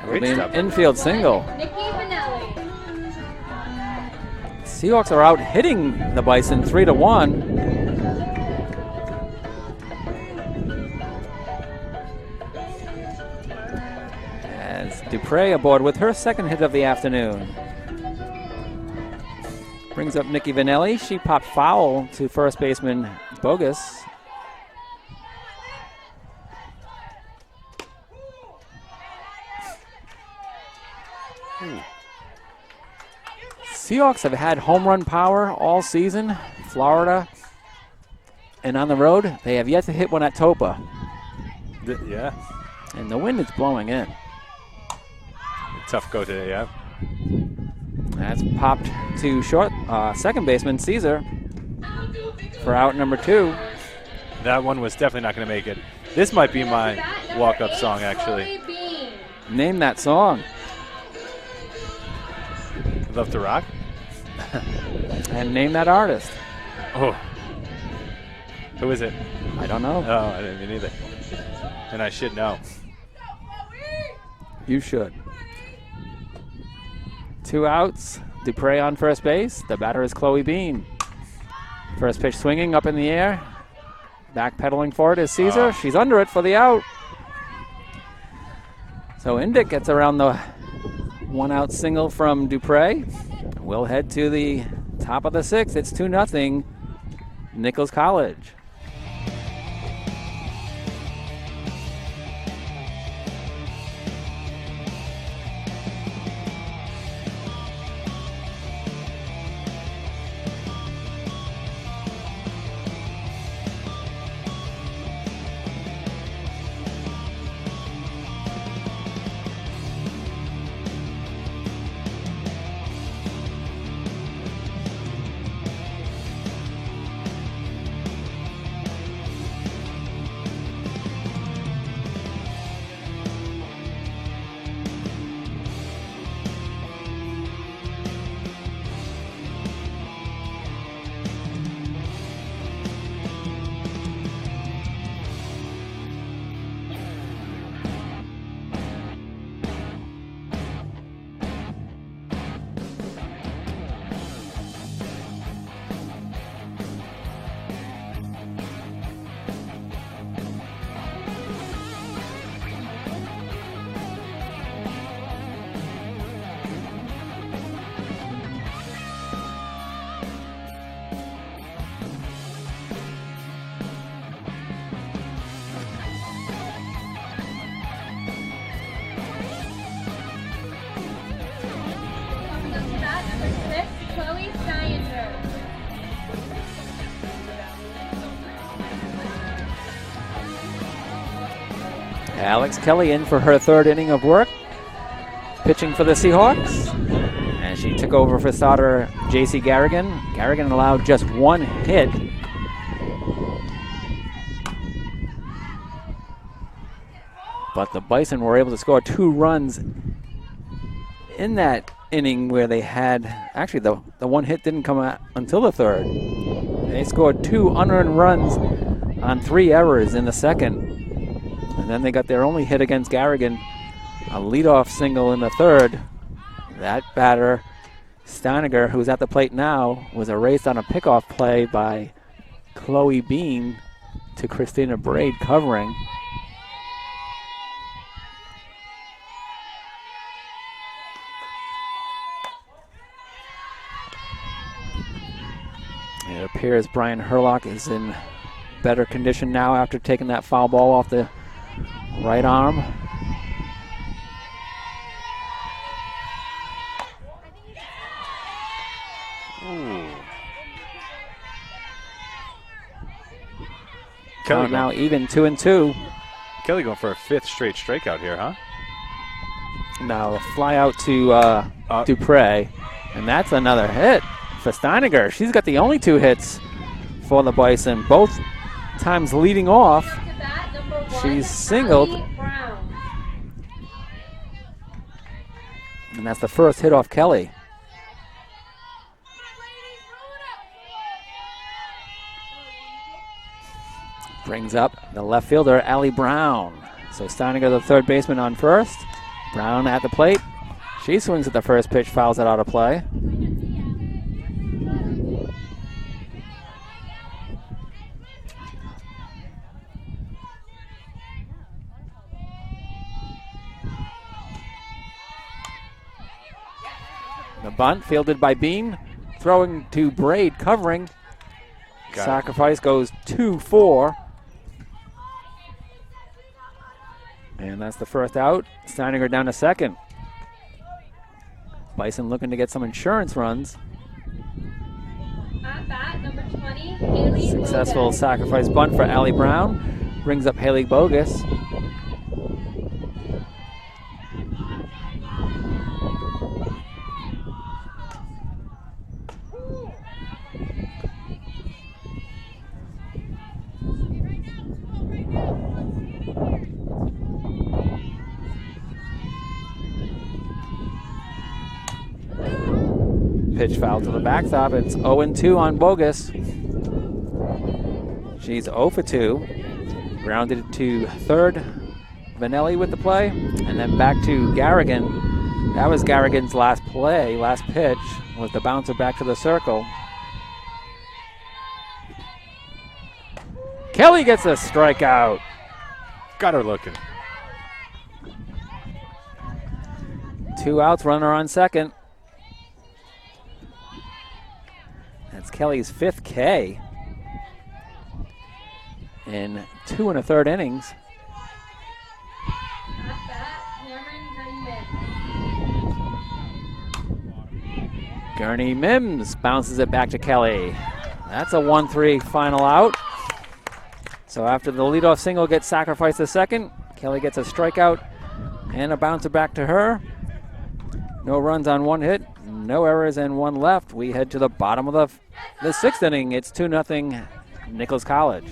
Great An stop. infield single. Seahawks are out hitting the Bison 3-1. As Dupre aboard with her second hit of the afternoon. Brings up Nikki Vanelli. She popped foul to first baseman Bogus. Seahawks have had home run power all season. Florida and on the road, they have yet to hit one at Toppa. Yeah. And the wind is blowing in. Tough go today, yeah. That's popped to short second baseman Caesar for out number 2. That one was definitely not going to make it. This might be my walk-up song, actually. Name that song. Love to Rock? And name that artist. Oh. Who is it? I don't know. Oh, I didn't either. And I should know. You should. 2 outs. Dupre on first base. The batter is Chloe Bean. First pitch swinging up in the air. Backpedaling for it is Caesar. She's under it for the out. So Indick gets around the 1-out single from Dupre. We'll head to the top of the 6th. It's 2-0 Nichols College. Alex Kelly in for her third inning of work, pitching for the Seahawks. And she took over for starter J.C. Garrigan. Garrigan allowed just one hit. But the Bison were able to score 2 runs in that inning where they had, actually the one hit didn't come out until the third. They scored 2 unearned runs on 3 errors in the second. And then they got their only hit against Garrigan, a leadoff single in the third. That batter, Steiniger, who's at the plate now, was erased on a pickoff play by Chloe Bean to Christina Braid covering. It appears Brian Herlock is in better condition now after taking that foul ball off the right arm. Ooh. Kelly now even 2-2. Kelly going for a 5th straight strikeout here, huh? Now a fly out to Dupre, and that's another hit for Steiniger. She's got the only 2 hits for the Bison, both times leading off. She's singled, and that's the first hit off Kelly. Brings up the left fielder, Allie Brown. So Steiniger, the third baseman, on first. Brown at the plate. She swings at the first pitch, fouls it out of play. The bunt fielded by Bean, throwing to Braid, covering. Sacrifice goes 2-4. And that's the first out. Steiniger down to second. Bison looking to get some insurance runs. At bat, number 20, Haley Successful Bogus. sacrifice bunt for Allie Brown. Brings up Haley Bogus. Pitch foul to the backstop. It's 0-2 on Bogus. She's 0 for 2. Grounded to third. Vanelli with the play. And then back to Garrigan. That was Garrigan's last play, last pitch, was the bouncer back to the circle. Kelly gets a strikeout. Got her looking. 2 outs, runner on second. That's Kelly's 5th K in 2 1/3 innings. At bat, Cameron Gurney-Mims. Gurney Mims bounces it back to Kelly. That's a 1-3 final out. So after the leadoff single gets sacrificed to second, Kelly gets a strikeout and a bouncer back to her. No runs on 1 hit, no errors, and 1 left. We head to the bottom of the 6th inning. It's 2-0 Nichols College.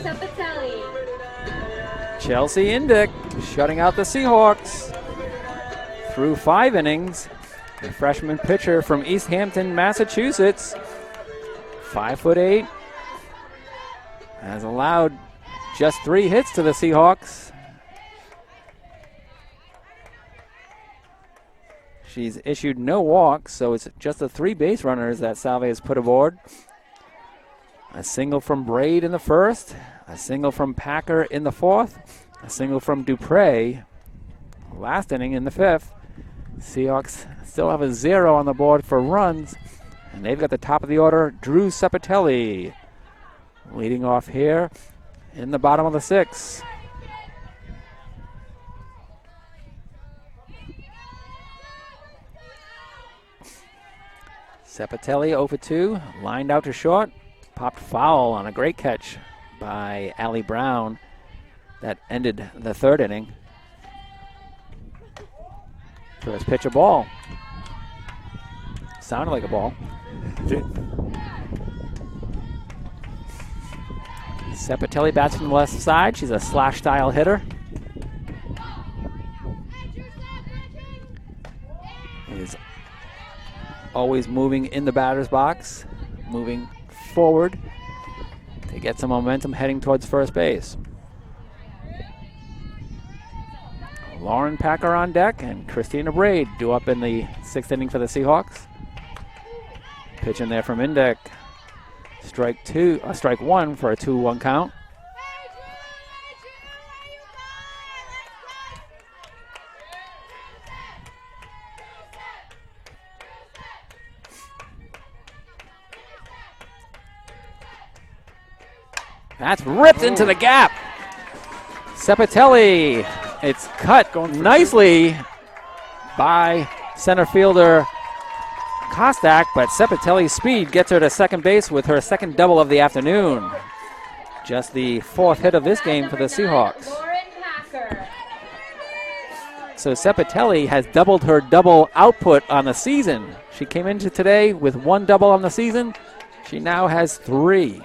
Sepatelli. Chelsea Indick shutting out the Seahawks through 5 innings. The freshman pitcher from East Hampton, Massachusetts, 5'8", has allowed just 3 hits to the Seahawks. She's issued no walks, so it's just the 3 base runners that Salve has put aboard. A single from Braid in the first, a single from Packer in the 4th, a single from Dupre last inning in the 5th. Seahawks still have a 0 on the board for runs, and they've got the top of the order, Drew Sepatelli, leading off here in the bottom of the 6th. Sepatelli 0 for 2, lined out to short, popped foul on a great catch by Allie Brown that ended the 3rd inning. First pitch a ball. Sounded like a ball. Sepatelli bats from the left side. She's a slash style hitter. Is always moving in the batter's box, moving forward to get some momentum heading towards first base. Lauren Packer on deck and Christina Braid due up in the 6th inning for the Seahawks. Pitch in there from Indick. Strike 1 for a 2-1 count. That's ripped into the gap. Sepatelli. It's cut nicely by center fielder Kostak, but Sepatelli's speed gets her to second base with her 2nd double of the afternoon. Just the 4th hit of this game for the Seahawks. So Sepatelli has doubled her double output on the season. She came into today with 1 double on the season. She now has 3.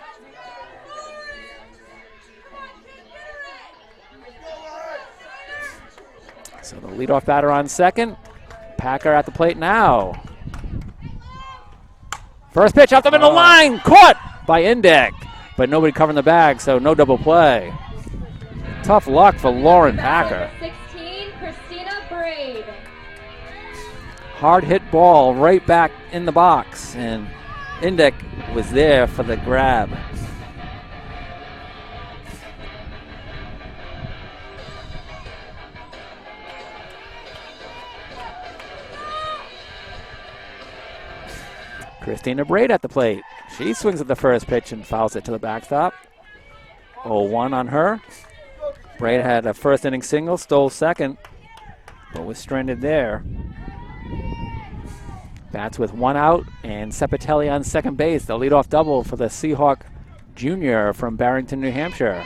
So the leadoff batter on second. Packer at the plate now. First pitch off the middle line, caught by Indick, but nobody covering the bag, so no double play. Tough luck for Lauren Packer. 16, Christina Braid. Hard hit ball right back in the box, and Indick was there for the grab. Christina Braid at the plate. She swings at the first pitch and fouls it to the backstop. 0-1 on her. Braid had a 1st inning single, stole 2nd, but was stranded there. Bats with 1 out, and Sepatelli on second base. The leadoff double for the Seahawk Junior from Barrington, New Hampshire.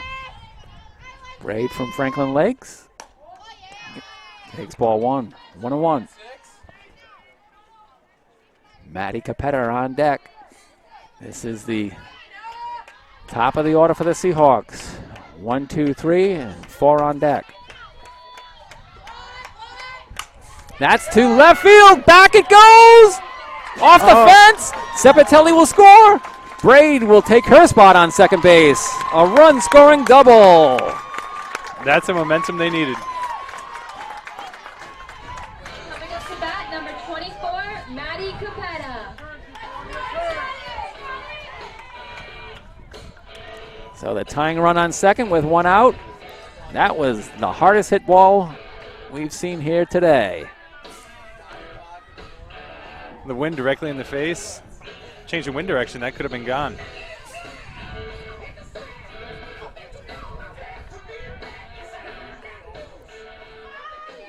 Braid from Franklin Lakes. Takes ball 1. 1-1. Maddie Capetta on deck. This is the top of the order for the Seahawks. 1, 2, 3, and 4 on deck. That's to left field. Back it goes. Off the fence. Sepatelli will score. Braid will take her spot on second base. A run-scoring double. That's the momentum they needed. Coming up to bat, number 24, Maddie Capetta. So the tying run on second with 1 out. That was the hardest hit ball we've seen here today. The wind directly in the face. Change the wind direction, that could have been gone.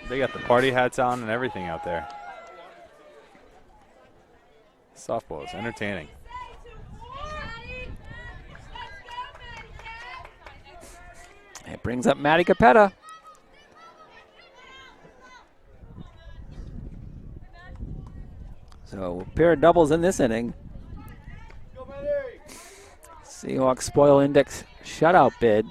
They got the party hats on and everything out there. Softball is entertaining. It brings up Maddie Capetta. So a pair of doubles in this inning. Seahawks spoil index shutout bid.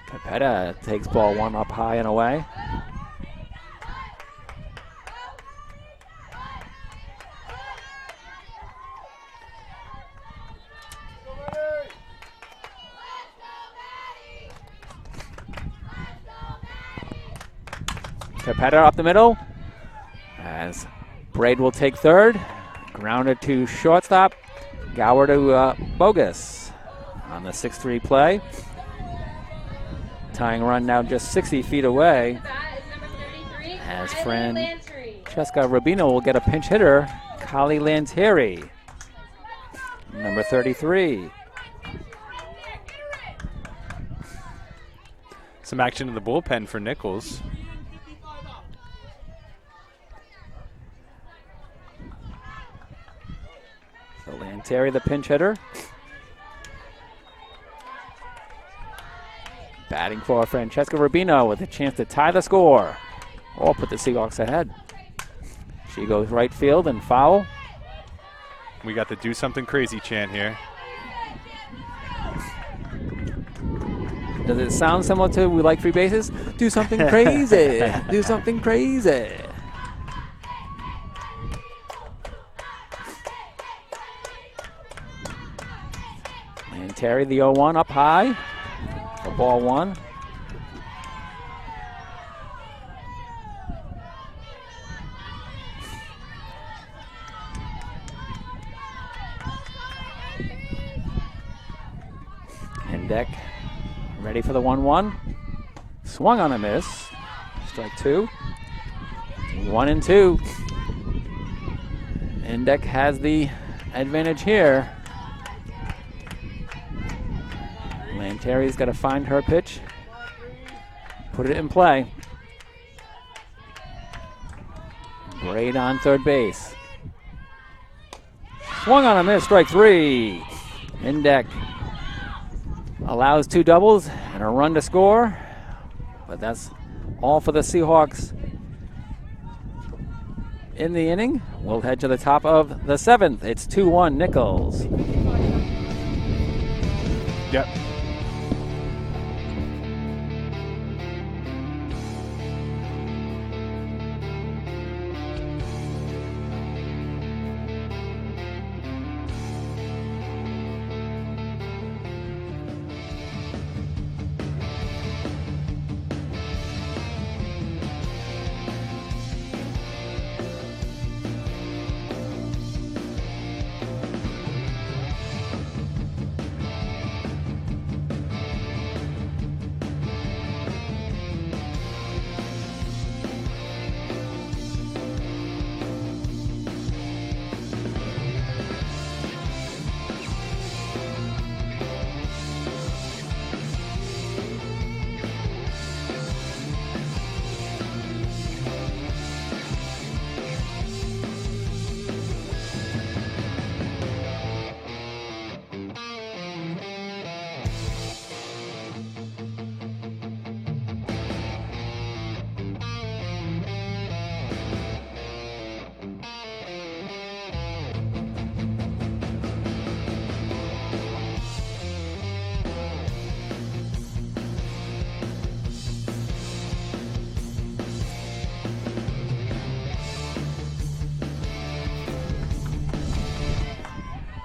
Capetta takes ball one up high and away. Capetta up the middle as Braid will take third. Grounded to shortstop. Gower to Bogus on the 6-3 play. Tying run now just 60 feet away. As Francesca Rubino will get a pinch hitter, Kali Lantieri, number 33. Some action in the bullpen for Nichols. So Lantieri, the pinch hitter. Batting for Francesca Rubino with a chance to tie the score or put the Seahawks ahead. She goes right field and foul. We got the do something crazy chant here. Does it sound similar to We Like Free Bases? Do something crazy. Do something crazy. And Terry, the 0-1 up high for ball one. Deck ready for the 1-1. Swung on a miss. Strike two. 1-2. Indek has the advantage here. Lantieri's got to find her pitch. Put it in play. Braid on third base. Swung on a miss. Strike three. Indek allows two doubles and a run to score, but that's all for the Seahawks in the inning. We'll head to the top of the seventh. It's 2-1 Nichols. Yep.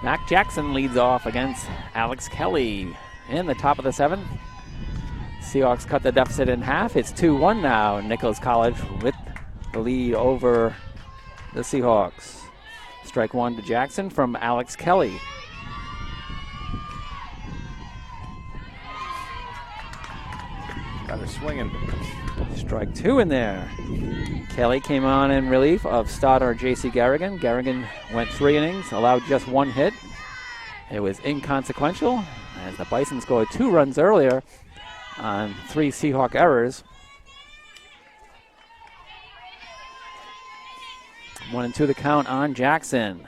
Mac Jackson leads off against Alex Kelly in the top of the seventh. Seahawks cut the deficit in half. It's 2-1 now. Nichols College with the lead over the Seahawks. Strike one to Jackson from Alex Kelly. Got her swinging. Strike two in there. Kelly came on in relief of starter J.C. Garrigan. Garrigan went 3 innings, allowed just 1 hit. It was inconsequential as the Bison scored 2 runs earlier on 3 Seahawk errors. 1-2 the count on Jackson.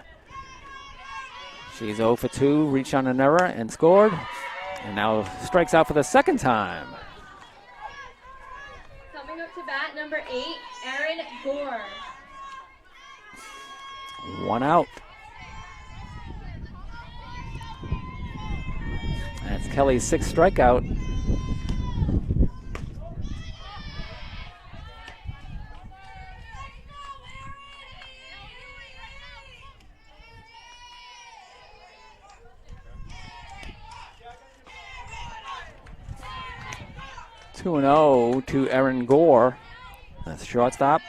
She's 0 for 2, reached on an error and scored, and now strikes out for the second time. Coming Coming up to bat, number 8, Aaron Gore. 1 out. That's Kelly's 6th strikeout. Two and 0 to Aaron Gore. The shortstop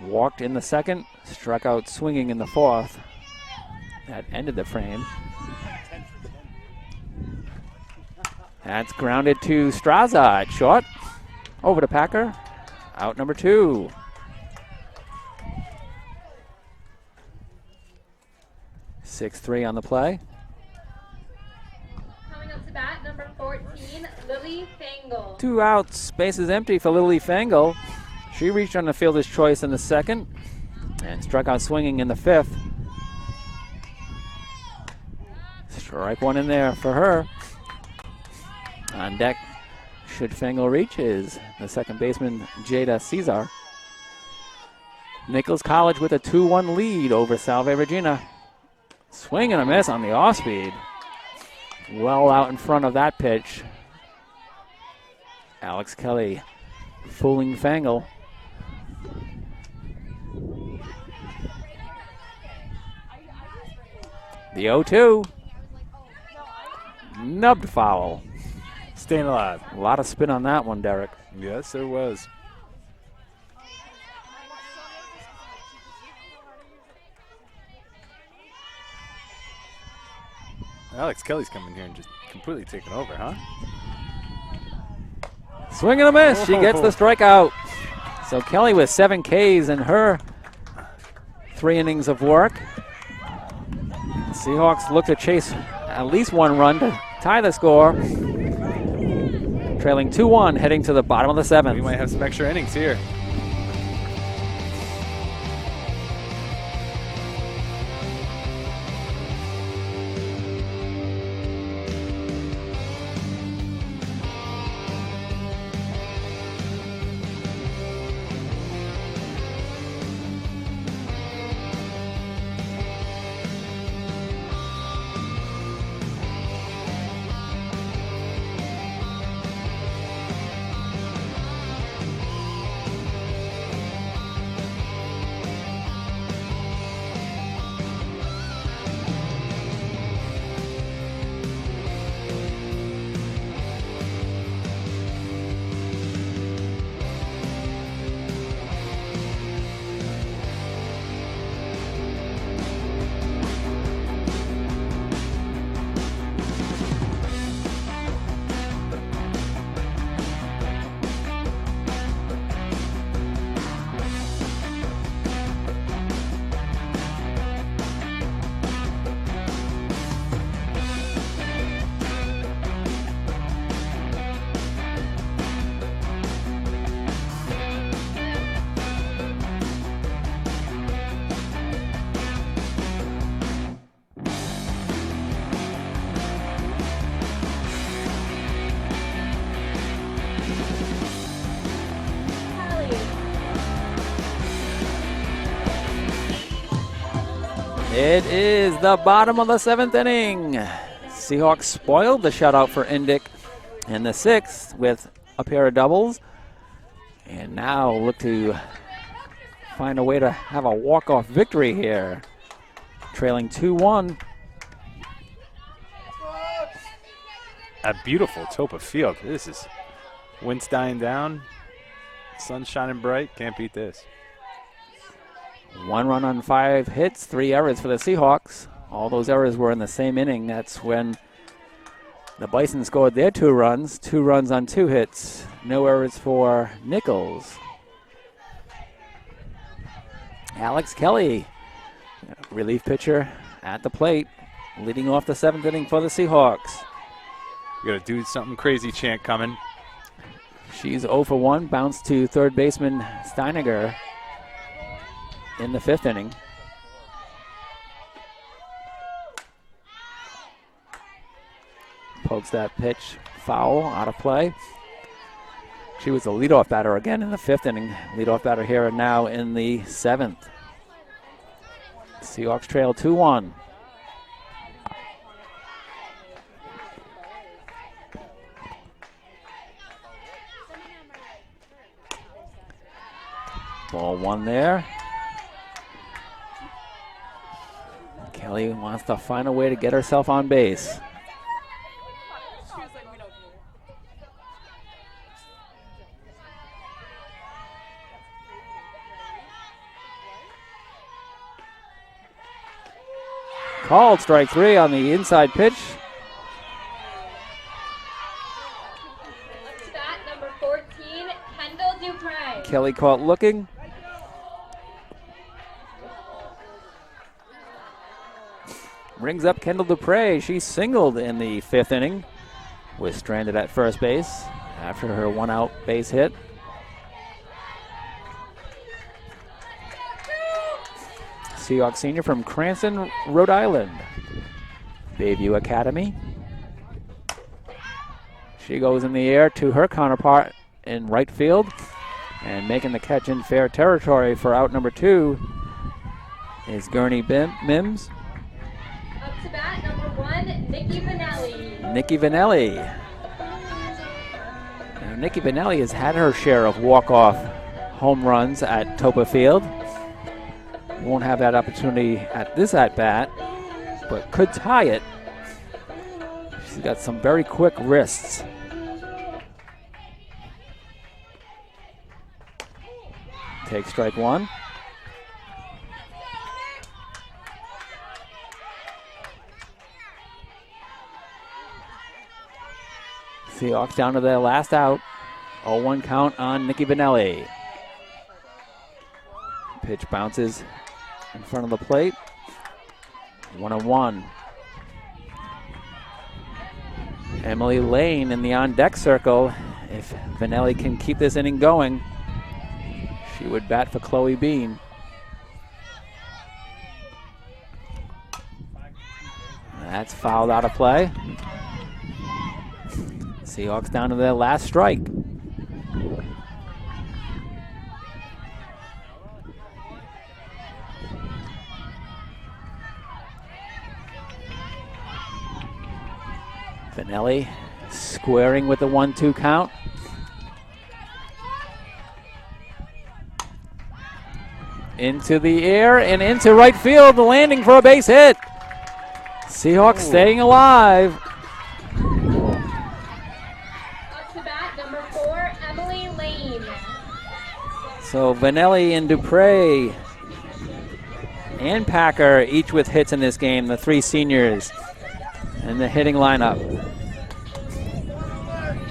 walked in the 2nd, struck out swinging in the 4th. That ended the frame. That's grounded to Straza at short. Over to Packer. Out number 2. Six-3 on the play. Coming up to bat, number 14, Lily Fangle. 2 outs, bases empty for Lily Fangle. She reached on the fielder's choice in the 2nd and struck out swinging in the 5th. Strike 1 in there for her. On deck, should Fangle reach, is the 2nd baseman, Jada Cesar. Nichols College with a 2-1 lead over Salve Regina. Swing and a miss on the off-speed. Well out in front of that pitch. Alex Kelly fooling Fangle. The 0-2. Nubbed foul. Staying alive. A lot of spin on that one, Derek. Yes, there was. Alex Kelly's coming here and just completely taking over, huh? Swing and a miss. She gets the strikeout. So Kelly with 7 Ks in her 3 innings of work. Seahawks look to chase at least 1 run to tie the score. Trailing 2-1, heading to the bottom of the 7th. We might have some extra innings here. It is the bottom of the 7th inning. Seahawks spoiled the shutout for Indick in the 6th with a pair of doubles. And now look to find a way to have a walk-off victory here. Trailing 2-1. A beautiful Toppa field. This is wind's dying down. Sun's shining bright. Can't beat this. 1 run on 5 hits, 3 errors for the Seahawks. All those errors were in the same inning. That's when the Bison scored their 2 runs. 2 runs on 2 hits. No errors for Nichols. Alex Kelly, relief pitcher at the plate, leading off the 7th inning for the Seahawks. We got a do something crazy chant coming. She's 0 for 1, bounced to 3rd baseman Steiniger in the 5th inning. Pokes that pitch foul, out of play. She was the leadoff batter again in the 5th inning. Leadoff batter here and now in the 7th. Seahawks trail 2-1. Ball 1 there. Kelly wants to find a way to get herself on base. Called strike 3 on the inside pitch. Up to bat, number 14, Kendall Dupre. Kelly caught looking. Rings up Kendall Dupre. She singled in the 5th inning. Was stranded at first base after her 1-out base hit. Seahawks senior from Cranston, Rhode Island. Bayview Academy. She goes in the air to her counterpart in right field. And making the catch in fair territory for out number 2 is Gurney Mims. Up to bat, number 1, Nikki Vanelli. Nikki Vanelli. Now, Nikki Vanelli has had her share of walk-off home runs at Toppa Field. Won't have that opportunity at this at-bat, but could tie it. She's got some very quick wrists. Take strike 1. Seahawks down to their last out. 0-1 count on Nikki Vanelli. Pitch bounces in front of the plate. 1-1. Emily Lane in the on-deck circle. If Vanelli can keep this inning going, she would bat for Chloe Bean. That's fouled out of play. Seahawks down to their last strike. Vanelli squaring with the 1-2 count. Into the air and into right field, landing for a base hit. Seahawks staying alive. Up to bat, number 4, Emily Lane. So Vanelli and Dupre and Packer each with hits in this game, the 3 seniors in the hitting lineup.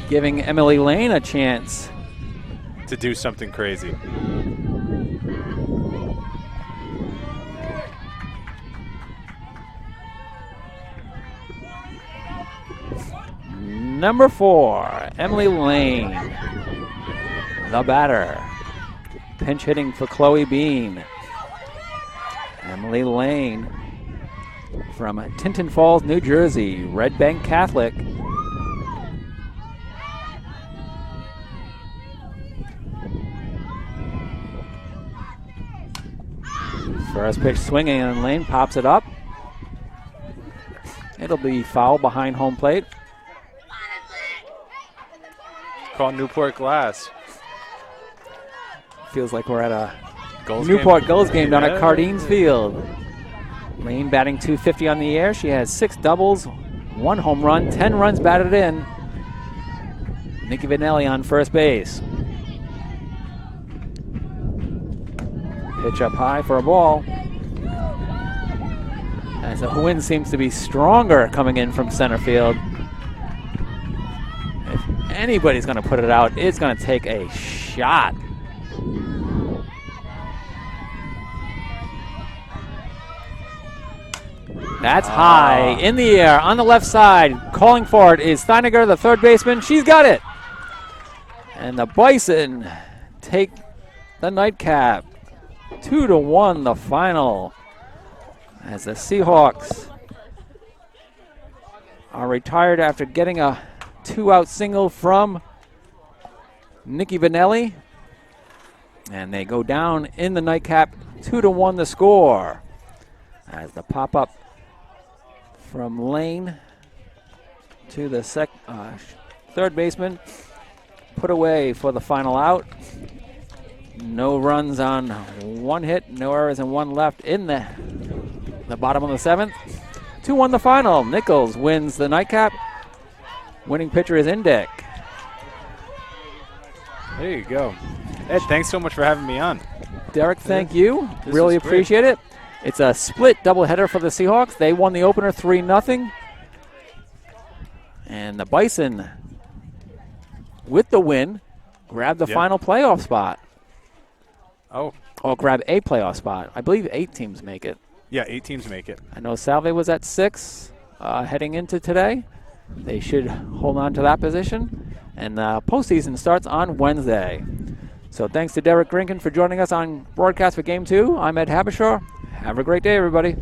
Giving Emily Lane a chance to do something crazy. Number 4, Emily Lane, the batter. Pinch hitting for Chloe Bean. Emily Lane from Tinton Falls, New Jersey, Red Bank Catholic. First pitch swinging and Lane pops it up. It'll be foul behind home plate. Call Newport glass. Feels like we're at a Goals Newport game. Gulls game down at Yeah. Cardines Field. Lane batting .250 on the air. She has 6 doubles, 1 home run, 10 runs batted in. Nikki Vanelli on first base. Pitch up high for a ball. As the wind seems to be stronger coming in from center field. If anybody's going to put it out, it's going to take a shot. That's high, in the air, on the left side. Calling for it is Steiniger, the third baseman. She's got it. And the Bison take the nightcap. 2-1 the final. As the Seahawks are retired after getting a 2-out single from Nikki Vanelli. And they go down in the nightcap, 2-1 the score. As the pop-up from Lane to the third baseman, put away for the final out. No runs on one hit, no errors and one left in the bottom of the seventh. 2-1 the final. Nichols wins the nightcap. Winning pitcher is Indick. There you go. Ed, thanks so much for having me on. Derek, thank you. This Really was great. appreciate it. It's a split doubleheader for the Seahawks. They won the opener 3-0. And the Bison, with the win, grabbed the final playoff spot. Oh. Or grab a playoff spot. I believe 8 teams make it. Yeah, 8 teams make it. I know Salve was at 6 heading into today. They should hold on to that position. And postseason starts on Wednesday. So thanks to Derek Grinken for joining us on broadcast for Game 2. I'm Ed Habishaw. Have a great day, everybody.